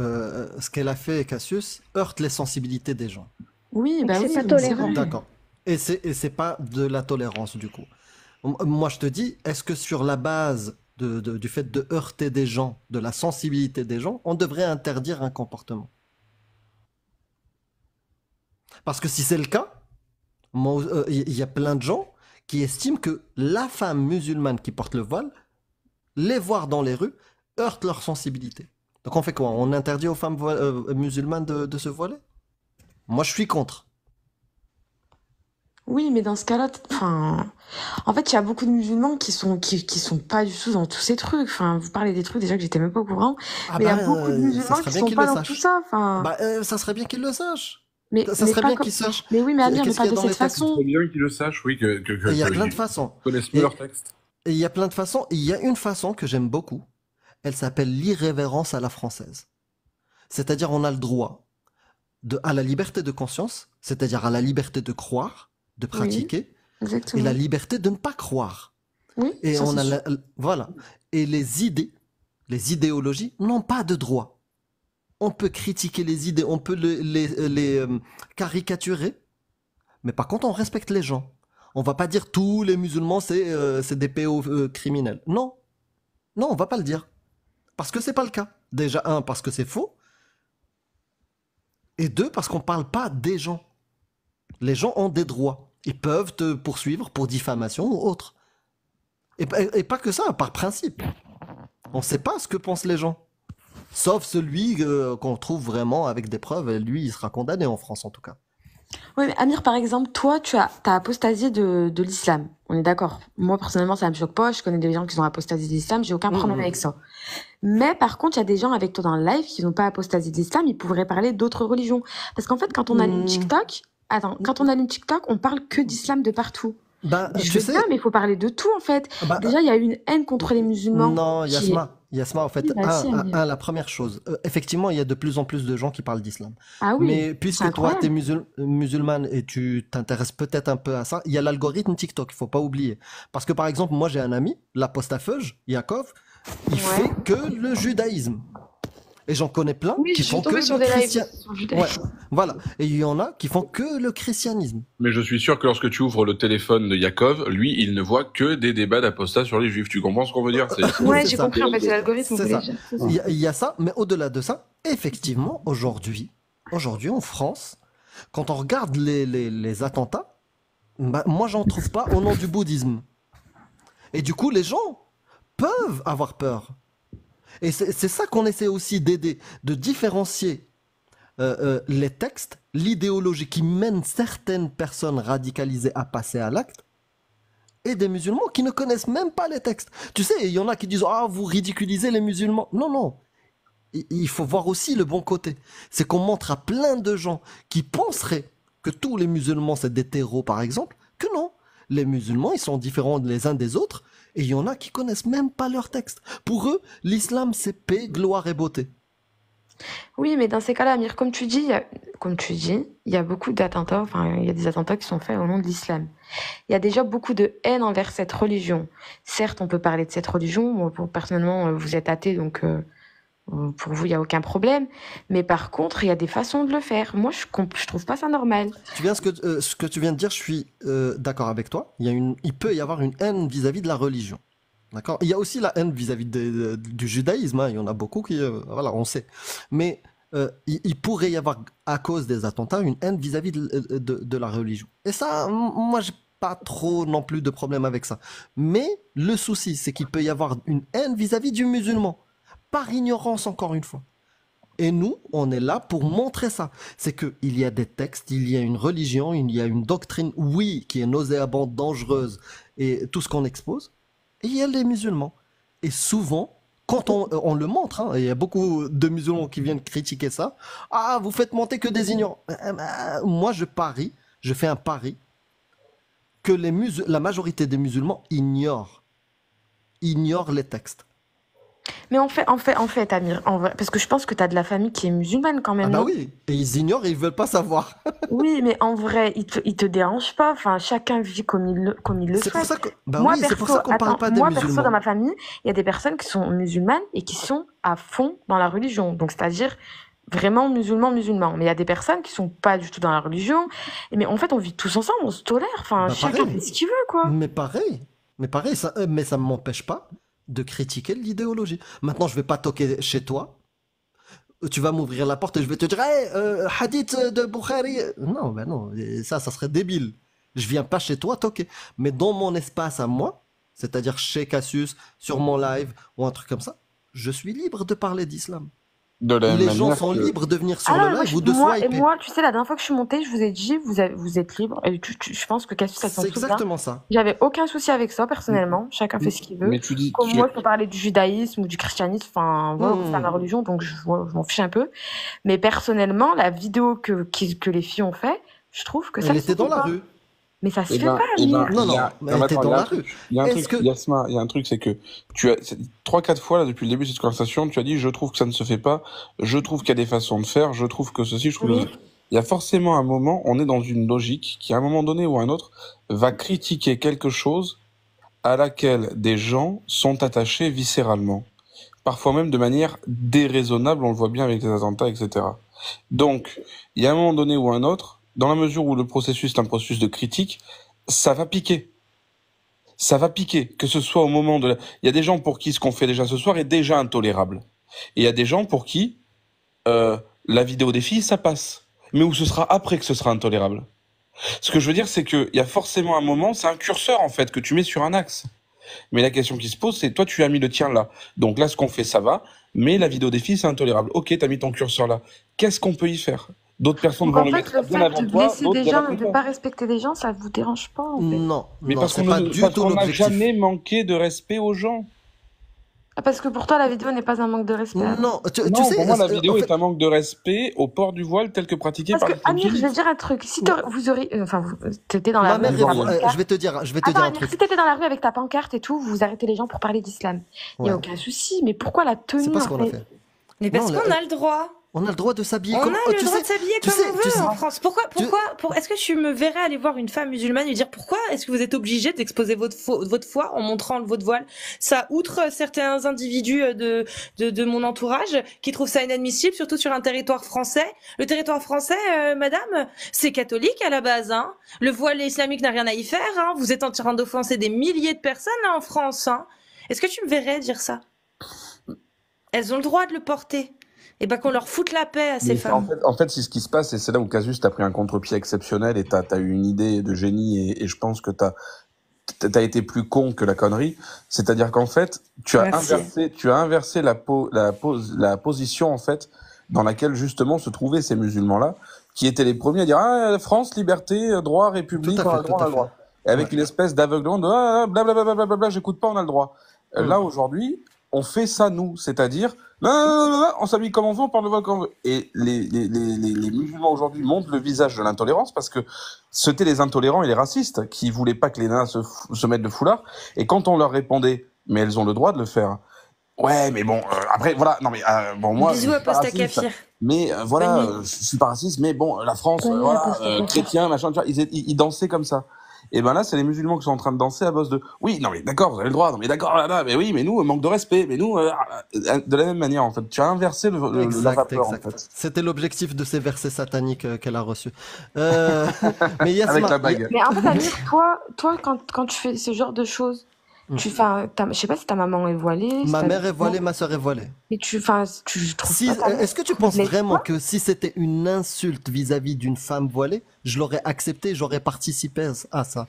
ce qu'elle a fait, Cassius, heurte les sensibilités des gens. Oui, Donc bah c'est oui, pas mais c'est tolérant. vrai. D'accord. Et c'est pas de la tolérance, du coup. Moi, je te dis, est-ce que sur la base du fait de heurter des gens, de la sensibilité des gens, on devrait interdire un comportement? Parce que si c'est le cas, il y a plein de gens qui estiment que la femme musulmane qui porte le voile, les voir dans les rues, heurte leur sensibilité. Donc on fait quoi? On interdit aux femmes musulmanes de se voiler? Moi, je suis contre. Oui, mais dans ce cas-là, enfin, en fait, il y a beaucoup de musulmans qui sont pas du tout dans tous ces trucs. Enfin, vous parlez des trucs déjà que j'étais même pas au courant, Ah mais il y a bah, beaucoup de ça musulmans serait qui bien sont qu'ils pas le dans tout sachent. ça. Enfin, Bah, ça serait bien qu'ils le sachent. mais Ça serait pas bien comme. qu'ils sachent Mais oui, mais Amir, mais qu'est-ce pas qu'il y a de dans cette les textes. C'est façon. bien qu'ils le sachent, oui, Et il y a plein de qu'ils façons. connaissent mieux Et leur texte. et il y a plein de façons. Et il y a une façon que j'aime beaucoup. Elle s'appelle l'irrévérence à la française. C'est-à-dire, on a le droit à la liberté de conscience, c'est-à-dire à la liberté de croire, de Oui, pratiquer, et la exactement. liberté de ne pas croire. Oui, Et ça on c'est a sûr. voilà. Et les idéologies n'ont pas de droit. On peut critiquer les idées, on peut les caricaturer, mais par contre, on respecte les gens. On va pas dire tous les musulmans c'est des PO criminels. Non, non, on va pas le dire parce que c'est pas le cas. Déjà un parce que c'est faux, et deux parce qu'on parle pas des gens. Les gens ont des droits. Ils peuvent te poursuivre pour diffamation ou autre. Et pas que ça, par principe. On sait pas ce que pensent les gens. Sauf celui qu'on trouve vraiment avec des preuves, et lui, il sera condamné en France en tout cas. Oui, mais Amir, par exemple, toi, t'as apostasié de l'islam. On est d'accord. Moi, personnellement, ça me choque pas. Je connais des gens qui ont apostasié de l'islam. J'ai aucun problème avec ça. Mais par contre, il y a des gens avec toi dans le live qui n'ont pas apostasié de l'islam. Ils pourraient parler d'autres religions. Parce qu'en fait, quand on allume TikTok, quand on allume TikTok, on parle que d'islam de partout. Bah, Je tu veux sais, bien, mais il faut parler de tout, en fait. bah, Déjà, il y a une haine contre les musulmans non, qui est... Yasma, en fait, Oui, bah si, Amir. la première chose, effectivement, il y a de plus en plus de gens qui parlent d'islam. Ah oui, Mais c'est puisque toi, tu es incroyable. musulmane et tu t'intéresses peut-être un peu à ça, il y a l'algorithme TikTok, il faut pas oublier. Parce que par exemple, moi j'ai un ami, l'apostafeuge, Yaakov, il Ouais. fait que le judaïsme. Et j'en connais plein Oui, qui je suis font que tombée sur le des lives christianisme. sur Ouais, judaïsme. voilà. Et il y en a qui font que le christianisme. Mais je suis sûr que lorsque tu ouvres le téléphone de Yakov, lui, il ne voit que des débats d'apostats sur les juifs. Tu comprends ce qu'on veut dire? Ouais, C'est j'ai ça. compris, en fait, c'est l'algorithme, on C'est voulait ça. dire. Il y a ça, mais au-delà de ça, effectivement, aujourd'hui en France, quand on regarde les attentats, bah, moi j'en trouve pas au nom du bouddhisme. Et du coup, les gens peuvent avoir peur. Et c'est ça qu'on essaie aussi d'aider, de différencier les textes, l'idéologie qui mène certaines personnes radicalisées à passer à l'acte, et des musulmans qui ne connaissent même pas les textes. Tu sais, il y en a qui disent ah, vous ridiculisez les musulmans. Non, non. Il faut voir aussi le bon côté. C'est qu'on montre à plein de gens qui penseraient que tous les musulmans c'est des terreaux par exemple, que non. Les musulmans, ils sont différents les uns des autres, et il y en a qui connaissent même pas leurs textes. Pour eux, l'islam c'est paix, gloire et beauté. Oui, mais dans ces cas-là, Amir, comme tu dis, il y a beaucoup d'attentats, enfin, il y a des attentats qui sont faits au nom de l'islam. Il y a déjà beaucoup de haine envers cette religion. Certes, on peut parler de cette religion. Moi, personnellement, vous êtes athée, donc pour vous, il n'y a aucun problème. Mais par contre, il y a des façons de le faire. Moi, je trouve pas ça normal. Tu viens ce que tu viens de dire, je suis d'accord avec toi. Il peut y avoir une haine vis-à-vis de la religion. D'accord? Il y a aussi la haine vis-à-vis du judaïsme, hein. Il y en a beaucoup qui, voilà, on sait. Mais il pourrait y avoir, à cause des attentats, une haine vis-à-vis de la religion. Et ça, moi, j'ai pas trop non plus de problème avec ça. Mais le souci, c'est qu'il peut y avoir une haine vis-à-vis du musulman. Par ignorance, encore une fois. Et nous, on est là pour montrer ça. C'est qu'il y a des textes, il y a une religion, il y a une doctrine, oui, qui est nauséabonde, dangereuse, et tout ce qu'on expose. Et il y a les musulmans. Et souvent, quand on le montre, hein, il y a beaucoup de musulmans qui viennent critiquer ça. Ah, vous faites monter que des ignorants. Moi, je fais un pari, que la majorité des musulmans ignorent les textes. Mais en fait, Amir, en vrai, parce que je pense que tu as de la famille qui est musulmane quand Ah même, bah non? oui, et ils ignorent et ils veulent pas savoir. Oui, mais en vrai, il te dérange pas. Enfin, chacun vit comme il le C'est pour souhaite. ça que, bah Moi, oui, c'est pour ça qu'on parle pas des moi, perso, dans musulmans. ma famille, il y a des personnes qui sont musulmanes et qui sont à fond dans la religion. Donc, c'est-à-dire vraiment musulmans. Mais il y a des personnes qui sont pas du tout dans la religion. Mais en fait, on vit tous ensemble, on se tolère. Enfin, Bah chacun pareil. fait ce qu'il veut, quoi. Mais pareil, ça, mais ça ne m'empêche pas de critiquer l'idéologie. Maintenant, je vais pas toquer chez toi. Tu vas m'ouvrir la porte et je vais te dire, hey, hadith de Bukhari. Non, ben non, et ça serait débile. Je viens pas chez toi toquer. Mais dans mon espace à moi, c'est-à-dire chez Cassius, sur mon live ou un truc comme ça, je suis libre de parler d'islam. De la même Les gens manière sont que... libres de venir sur Ah non, le mais moi, live ou de swiper. moi, tu sais, la dernière fois que je suis montée, je vous ai dit, vous êtes libre. Et je pense que Cassius, ça s'en C'est souvient. exactement ça. J'avais aucun souci avec ça, personnellement. Chacun fait ce qu'il veut. Mais tu dis... Comme moi, je peux parler du judaïsme ou du christianisme, enfin, voilà, c'est ma Mmh. religion, donc je m'en fiche un peu. Mais personnellement, la vidéo que les filles ont fait, je trouve que ça Elle se était fait dans la pas. rue. Mais ça se Eh fait ben, pas, Amir. Non, il y non, a... mais non, elle mais était attends, dans il y a la un truc, rue. il y a un Est-ce truc, que... Yasma, il y a un truc, c'est que trois, quatre fois, là, depuis le début de cette conversation, tu as dit, je trouve que ça ne se fait pas, je trouve qu'il y a des façons de faire, je trouve que ceci, je trouve que Oui. ceci. Il y a forcément un moment, on est dans une logique qui, à un moment donné ou à un autre, va critiquer quelque chose à laquelle des gens sont attachés viscéralement. Parfois même de manière déraisonnable, on le voit bien avec les attentats, etc. Donc, il y a un moment donné ou un autre, dans la mesure où le processus est un processus de critique, ça va piquer. Ça va piquer, que ce soit au moment de Il y a des gens pour qui ce qu'on fait déjà ce soir est déjà intolérable. Et il y a des gens pour qui la vidéo des filles, ça passe. Mais où ce sera après que ce sera intolérable. Ce que je veux dire, c'est qu'il y a forcément un moment, c'est un curseur en fait, que tu mets sur un axe. Mais la question qui se pose, c'est toi, tu as mis le tien là. Donc là, ce qu'on fait, ça va. Mais la vidéo des filles, c'est intolérable. Ok, t'as mis ton curseur là. Qu'est-ce qu'on peut y faire? D'autres personnes Donc vont en le fait, mettre le bien fait avant de toi, blesser d'autres des bien gens après et de toi. pas respecter des gens, ça vous dérange pas, en fait? Non, Mais non, parce c'est qu'on pas ne- du parce tout qu'on n'a l'objectif. jamais manqué de respect aux gens. Ah, parce que pour toi, la vidéo n'est pas un manque de respect, alors. Non, tu Non, sais, pour moi, la en vidéo fait, est un manque de respect au port du voile tel que pratiqué Parce par que, les Amir, je vais féministes. te dire un truc. Si vous auriez, enfin, t'étais dans la ma rue mère, avec ta Ivoirienne. je pancarte. vais te dire Attends, un Amir, truc. si t'étais dans la rue avec ta pancarte et tout, vous arrêtez les gens pour parler d'islam. Il y a Ouais, aucun souci. Mais pourquoi la c'est tenue, pas ce en qu'on a fait? fait. Mais Non, parce qu'on a le droit. on a le droit de s'habiller On comme. a le Tu droit sais, de s'habiller tu comme sais, on tu veut sais, en France. Est-ce que tu me verrais aller voir une femme musulmane et lui dire pourquoi est-ce que vous êtes obligé d'exposer votre foi en montrant votre voile? Ça, outre certains individus de mon entourage qui trouvent ça inadmissible, surtout sur un territoire français. Le territoire français, madame, c'est catholique à la base, hein. Le voile islamique n'a rien à y faire, hein. Vous êtes en train d'offenser des milliers de personnes, là, en France, hein. Est-ce que tu me verrais dire ça? Elles ont le droit de le porter. Et ben qu'on leur foute la paix à ces Mais femmes. en fait, c'est ce qui se passe, et c'est là où Casus t'a pris un contre-pied exceptionnel et t'as eu une idée de génie, et je pense que t'as été plus con que la connerie. C'est-à-dire qu'en fait, Merci. tu as inversé la position, en fait, dans laquelle justement se trouvaient ces musulmans-là, qui étaient les premiers à dire, ah, France, liberté, droit, tout république, à on a fait, le tout droit, on a à le fait. droit. Et avec Ouais. une espèce d'aveuglement de, ah, blablabla, j'écoute pas, on a le droit. Là, aujourd'hui, on fait ça, nous. C'est-à-dire, on s'habille comme on veut, on parle de voile comme on veut. Et les musulmans aujourd'hui montrent le visage de l'intolérance parce que c'était les intolérants et les racistes qui voulaient pas que les nanas se mettent de foulard. Et quand on leur répondait, mais elles ont le droit de le faire. Ouais, mais bon, après, voilà, non mais, bon, moi, je Bisous à suis pas Posta raciste, Kafir. mais voilà, Bonne nuit. je suis pas raciste, mais bon, la France, Bonne nuit à voilà, Posta Kafir. chrétien, machin, tu vois, ils dansaient comme ça. Et ben là, c'est les musulmans qui sont en train de danser à base de, oui, non mais d'accord, vous avez le droit, non mais d'accord, là, mais oui, mais nous, manque de respect, mais nous, de la même manière, en fait, tu as inversé la Exact, vapeur, en exact. fait, C'était l'objectif de ces versets sataniques qu'elle a reçus. Mais avec Yasma, la bague. Mais en fait, Amir, toi, quand tu fais ce genre de choses, Je sais pas si ta maman est voilée. Ma mère est voilée, ma sœur est voilée. Et tu trouves Si, pas ta mère est-ce que tu penses voilée, vraiment toi que si c'était une insulte vis-à-vis d'une femme voilée, je l'aurais accepté, j'aurais participé à ça?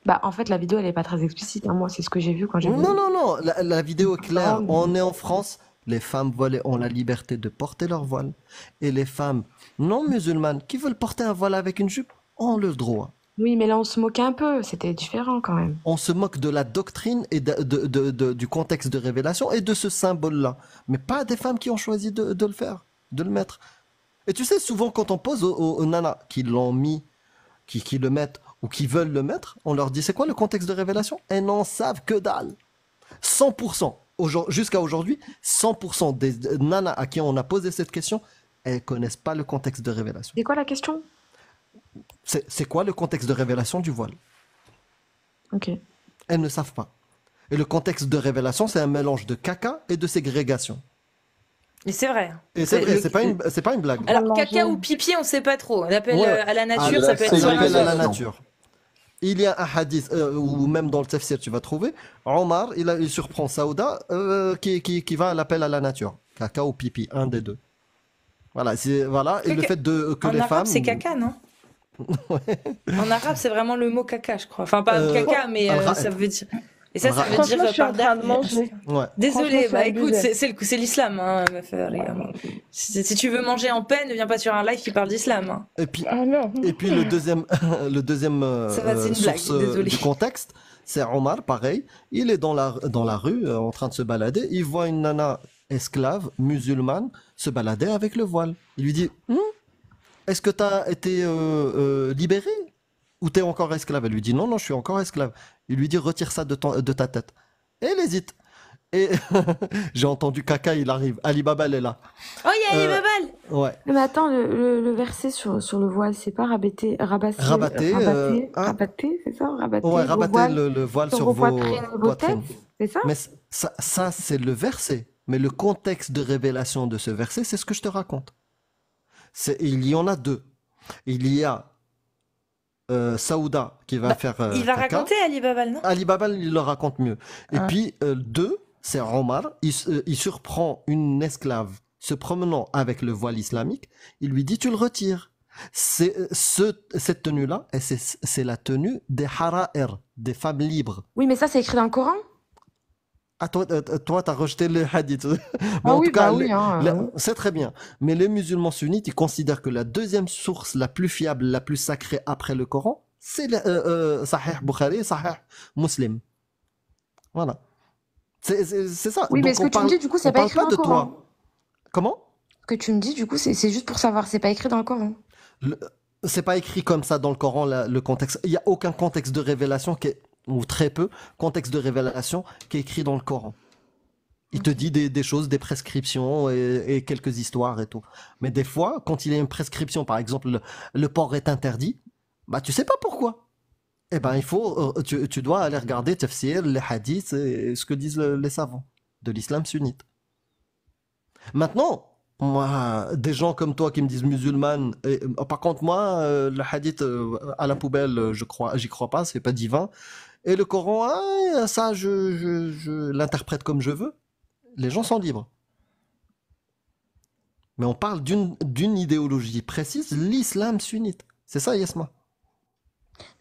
Bah, en fait, la vidéo, elle est pas très explicite, hein. Moi, c'est ce que j'ai vu quand j'ai vu. Non, la vidéo est claire. Non, mais- On est en France, les femmes voilées ont la liberté de porter leur voile. Et les femmes non musulmanes qui veulent porter un voile avec une jupe ont le droit. Oui, mais là, on se moquait un peu. C'était différent quand même. On se moque de la doctrine et du contexte de révélation et de ce symbole-là. Mais pas des femmes qui ont choisi de le faire, de le mettre. Et tu sais, souvent quand on pose aux nanas qui l'ont mis, qui le mettent ou qui veulent le mettre, on leur dit c'est quoi le contexte de révélation? Elles n'en savent que dalle. 100%, jusqu'à aujourd'hui, 100% des nanas à qui on a posé cette question, elles connaissent pas le contexte de révélation. C'est quoi la question? C'est quoi le contexte de révélation du voile? Ok. Elles ne savent pas. Et le contexte de révélation, c'est un mélange de caca et de ségrégation. Et c'est vrai. Et c'est vrai, Le- c'est pas une blague. Alors, Manger. caca ou pipi, on sait pas trop. On appelle Ouais. à la nature, Ah, ça peut être Ça soit s'appelle l'un, à soit la l'autre. nature. Il y a un hadith, ou même dans le tafsir, tu vas trouver, Omar, il surprend Saouda, qui va à l'appel à la nature. Caca ou pipi, un des deux. Voilà, et le Caca. fait que En les arabe, femmes... c'est caca, non? En arabe, c'est vraiment le mot caca, je crois. Enfin, pas Euh, caca, mais Al-Ra- ça veut dire. Et ça veut Franchement, dire je suis en train de manger. Ouais. Désolé, Franchement, bah c'est écoute, abusé. c'est l'islam, hein, meuf, regarde. Si tu veux manger en paix, ne viens pas sur un live qui parle d'islam. Hein. Et puis, Ah non. et puis le deuxième, le deuxième Ça va, c'est une blague, source désolé. du contexte, c'est Omar, pareil. Il est dans la rue, en train de se balader. Il voit une nana esclave, musulmane, se balader avec le voile. Il lui dit, est-ce que tu as été libéré ou tu es encore esclave? Elle lui dit, non, je suis encore esclave. Il lui dit, retire ça de ta tête. Et elle hésite. Et j'ai entendu caca, il arrive. Ali Baba, elle est là. Oh, il y a les Euh, babales! Ouais. Mais attends, le verset sur le voile, c'est pas rabatter, Rabatter, rabatter, c'est ça? Rabatter Ouais, vos rabattez voiles le voile sur sur vos vos poitrines et vos poitrines. têtes, c'est ça? Mais ça c'est le verset. Mais le contexte de révélation de ce verset, c'est ce que je te raconte. Il y en a deux. Il y a Saouda qui va faire Il va caca. raconter Ali Babal, non? Ali Baba, il le raconte mieux. Et Ah. puis, deux, c'est Omar. Il surprend une esclave se promenant avec le voile islamique. Il lui dit, tu le retires. Cette tenue-là, et c'est la tenue des hara'ir, des femmes libres. Oui, mais ça, c'est écrit dans le Coran? Ah, toi, t'as rejeté le hadith. Mais Ah en oui, tout cas, bah oui, hein, oui. c'est très bien. Mais les musulmans sunnites, ils considèrent que la deuxième source la plus fiable, la plus sacrée après le Coran, c'est Sahih Bukhari et Sahih Muslim. Voilà. C'est ça. Oui, mais Donc, ce que tu me dis, du coup, c'est on pas parle écrit dans pas le de Coran. toi. Comment? Ce que tu me dis, du coup, c'est juste pour savoir, c'est pas écrit dans le Coran. C'est pas écrit comme ça dans le Coran, le contexte. Il n'y a aucun contexte de révélation ou très peu, contexte de révélation qui est écrit dans le Coran. Il te dit des choses, des prescriptions et quelques histoires et tout. Mais des fois, quand il y a une prescription, par exemple, le porc est interdit, bah tu sais pas pourquoi. Eh ben, tu dois aller regarder tafsir, les hadiths et ce que disent les savants de l'islam sunnite. Maintenant, moi, des gens comme toi qui me disent musulmane, par contre moi, le hadith à la poubelle, j'y crois pas, c'est pas divin. Et le Coran, ça, je l'interprète comme je veux. Les gens sont libres. Mais on parle d'une idéologie précise, l'islam sunnite. C'est ça, Yasma.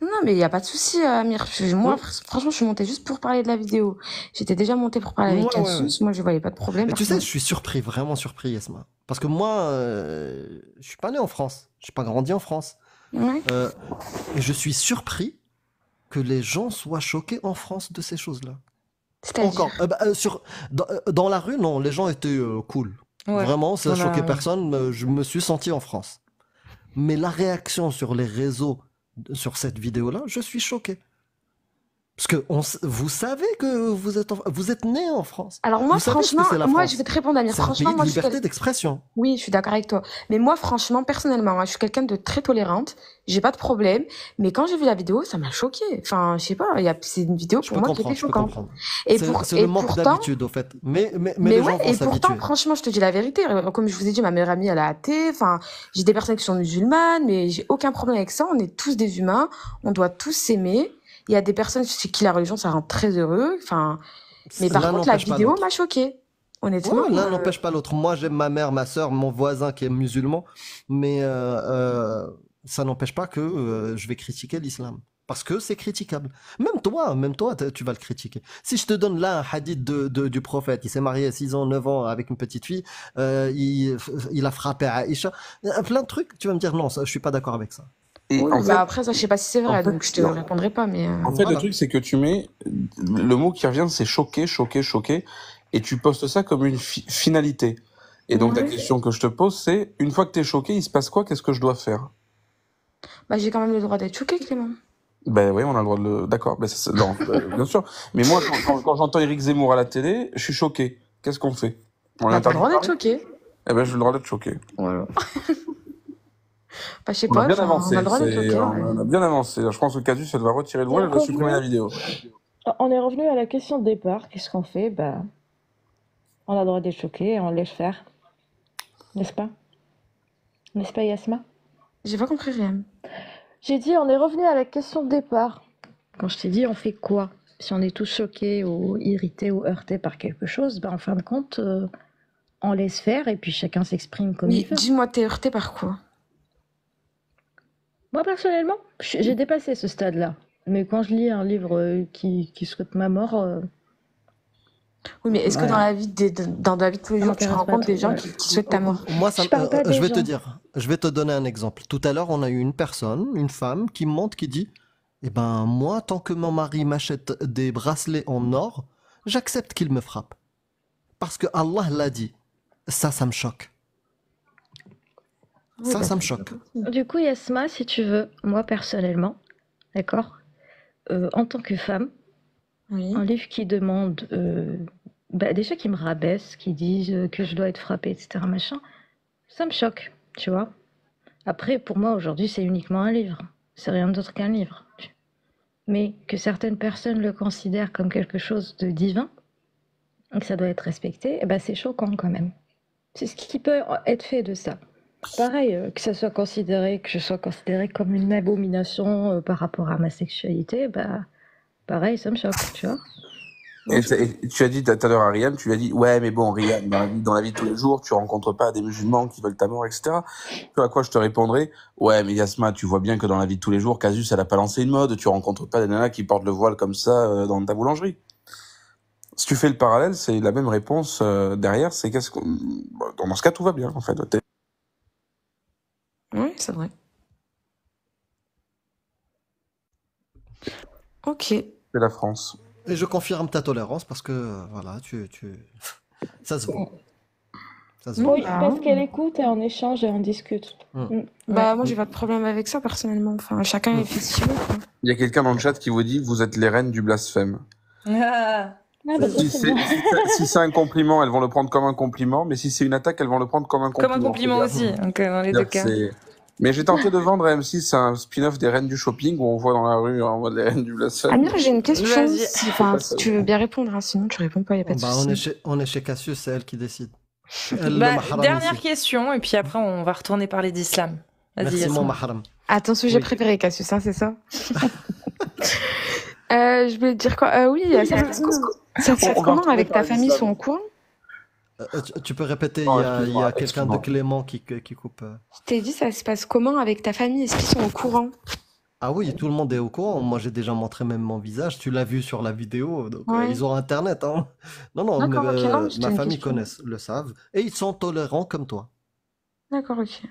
Non, mais il n'y a pas de souci, Amir. Moi, franchement, je suis montée juste pour parler de la vidéo. J'étais déjà montée pour parler avec Cassius. Moi, je voyais pas de problème. Mais tu sais, je suis surpris, vraiment surpris, Yasma. Parce que moi, je suis pas né en France. Je suis pas grandi en France. Ouais. Et je suis surpris que les gens soient choqués en France de ces choses-là. C'est-à-dire Encore. Dans la rue, non, les gens étaient cool. Ouais. Vraiment, ça Dans la choquait rue. personne. Je me suis senti en France. Mais la réaction sur les réseaux sur cette vidéo-là, je suis choqué. Parce que vous savez que vous êtes né en France. Alors moi, Vous savez ce que franchement, c'est la moi, France. je vais te répondre, Amir. C'est un Franchement, pays moi, de je suis liberté d'expression. Oui, je suis d'accord avec toi. Mais moi, franchement, personnellement, je suis quelqu'un de très tolérante. J'ai pas de problème. Mais quand j'ai vu la vidéo, ça m'a choquée. Enfin, je sais pas, c'est une vidéo Je pour peux moi qui comprendre, était je peux choquante. comprendre. Et C'est le manque pourtant, d'habitude, au fait. Mais les mais gens ouais, vont et s'habituer. pourtant, franchement, je te dis la vérité. Comme je vous ai dit, ma meilleure amie, elle est athée. Enfin, j'ai des personnes qui sont musulmanes, mais j'ai aucun problème avec ça. On est tous des humains. On doit tous s'aimer. Il y a des personnes chez qui la religion, ça rend très heureux. Enfin, mais par L'un contre, la n'empêche pas vidéo l'autre. m'a choquée. Honnêtement, Ouais, l'un n'empêche pas l'autre. Moi, j'aime ma mère, ma sœur, mon voisin qui est musulman, mais ça n'empêche pas que je vais critiquer l'islam. Parce que c'est critiquable. Même toi, tu vas le critiquer. Si je te donne là un hadith du prophète, il s'est marié à 6 ans, 9 ans avec une petite fille, il a frappé Aïcha, plein de trucs, tu vas me dire non, ça, je suis pas d'accord avec ça. Et oui, en fait, après, ça, je sais pas si c'est en vrai, fait, donc je te non. répondrai pas, mais En fait, le Voilà. truc, c'est que tu mets le mot qui revient, c'est choqué, choqué, choqué, et tu postes ça comme une finalité. Et donc, la ouais. question que je te pose, c'est une fois que t'es choqué, il se passe quoi? Qu'est-ce que je dois faire? Bah, j'ai quand même le droit d'être choquée, Clément. Ben oui, on a le droit de le. D'accord, ben non, bien sûr. Mais moi, quand j'entends Éric Zemmour à la télé, je suis choqué. Qu'est-ce qu'on fait? On Bah, t'as l'interdit le droit de d'être parler? choquée. Eh ben, j'ai le droit d'être choqué. Voilà. Bah, je sais On a pas, bien enfin, on avancé. a le droit d'être choquée. On a bien avancé. Je pense que Casus, elle va retirer le voile, elle va supprimer la vidéo. On est revenu à la question de départ. Qu'est-ce qu'on fait? Bah, on a le droit d'être choqué, on laisse faire. N'est-ce pas? N'est-ce pas, Yasma? J'ai pas compris rien. J'ai dit, on est revenu à la question de départ. Quand je t'ai dit, on fait quoi? Si on est tous choqués ou irrités ou heurtés par quelque chose, bah, en fin de compte, on laisse faire et puis chacun s'exprime comme il Mais veut. dis-moi, t'es heurté par quoi? Moi, personnellement, j'ai dépassé ce stade-là. Mais quand je lis un livre qui souhaite ma mort, Oui, mais est-ce que ouais, dans la vie dans la vie de tous les ça jours, tu m'intéresse pas rencontres des trop. gens Ouais. qui souhaitent ta mort? Moi, Je parle pas je des vais te gens. dire, je vais te donner un exemple. Tout à l'heure, on a eu une personne, une femme, qui monte, qui dit, eh ben, moi, tant que mon mari m'achète des bracelets en or, j'accepte qu'il me frappe. Parce que Allah l'a dit. Ça me choque. Oui, bah, Ça me c'est choque. possible. Du coup, Yasma, si tu veux, moi personnellement, d'accord, en tant que femme, Oui. un livre qui demande, bah, déjà qui me rabaisse, qui disent que je dois être frappée, etc., machin, ça me choque, tu vois. Après, pour moi, aujourd'hui, c'est uniquement un livre. C'est rien d'autre qu'un livre. Mais que certaines personnes le considèrent comme quelque chose de divin, et que ça doit être respecté, eh ben, c'est choquant quand même. C'est ce qui peut être fait de ça. Pareil, que ça soit considéré, que je sois considérée comme une abomination par rapport à ma sexualité, bah, pareil, ça me choque, tu vois. Non, je... Et tu as dit tout à l'heure à Ryan, tu lui as dit, ouais, mais bon, Ryan, dans la vie de tous les jours, tu rencontres pas des musulmans qui veulent ta mort, etc. Tu à quoi je te répondrai, ouais, mais Yasma, tu vois bien que dans la vie de tous les jours, Casus, elle a pas lancé une mode, tu rencontres pas des nanas qui portent le voile comme ça dans ta boulangerie. Si tu fais le parallèle, c'est la même réponse derrière, c'est qu'est-ce qu'on... Dans ce cas, tout va bien, en fait. Oui, c'est vrai. Ok. C'est la France. Et je confirme ta tolérance parce que, voilà, ça se voit. Ça se voit. Oui, parce qu'elle écoute et on échange et on discute. Bah, moi, j'ai pas de problème avec ça, personnellement. Enfin, chacun est effectivement, quoi. Il y a quelqu'un dans le chat qui vous dit, vous êtes les reines du blasphème. Ah. Ah, bah, ça, Si c'est c'est bien. si c'est un compliment, elles vont le prendre comme un compliment, mais si c'est une attaque, elles vont le prendre comme un compliment. Comme un compliment aussi, donc dans les deux cas. Mais j'ai tenté de vendre à M6 un spin-off des reines du shopping où on voit dans la rue en mode les reines du blasphème. Amir, j'ai une question. Vas-y. Si tu veux bien répondre, hein, sinon tu réponds pas, y a pas de Bah, souci. on est chez Cassius, c'est elle qui décide. Elle, le Bah, mahram dernière ici. question, et puis après on va retourner parler d'islam. Vas-y, Merci Yasmin. mon mahram. À ton sujet Oui. préféré, Cassius, hein, c'est ça? Je voulais te dire quoi? Oui, ça se passe On va comment retourner avec ta parler famille? Ils d'islam. sont au courant? Tu peux répéter, Non, il y a excuse-moi, quelqu'un de excuse-moi. Clément qui coupe. Je t'ai dit, ça se passe comment avec ta famille? Est-ce qu'ils sont au courant? Ah oui, tout le monde est au courant. Moi, j'ai déjà montré même mon visage. Tu l'as vu sur la vidéo. Donc, Ouais. ils ont Internet. Hein. Non, D'accord, mais, ok, non, mais c'était ma une famille question. le savent. Et ils sont tolérants comme toi. D'accord, ok.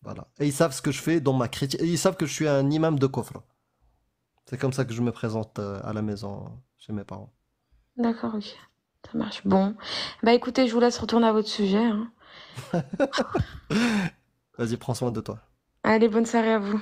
Voilà. Et ils savent ce que je fais dans ma critique. Et ils savent que je suis un imam de Kofra. C'est comme ça que je me présente à la maison chez mes parents. D'accord, ok. Ça marche. Bon. Bah écoutez, je vous laisse retourner à votre sujet, hein. Vas-y, prends soin de toi. Allez, bonne soirée à vous.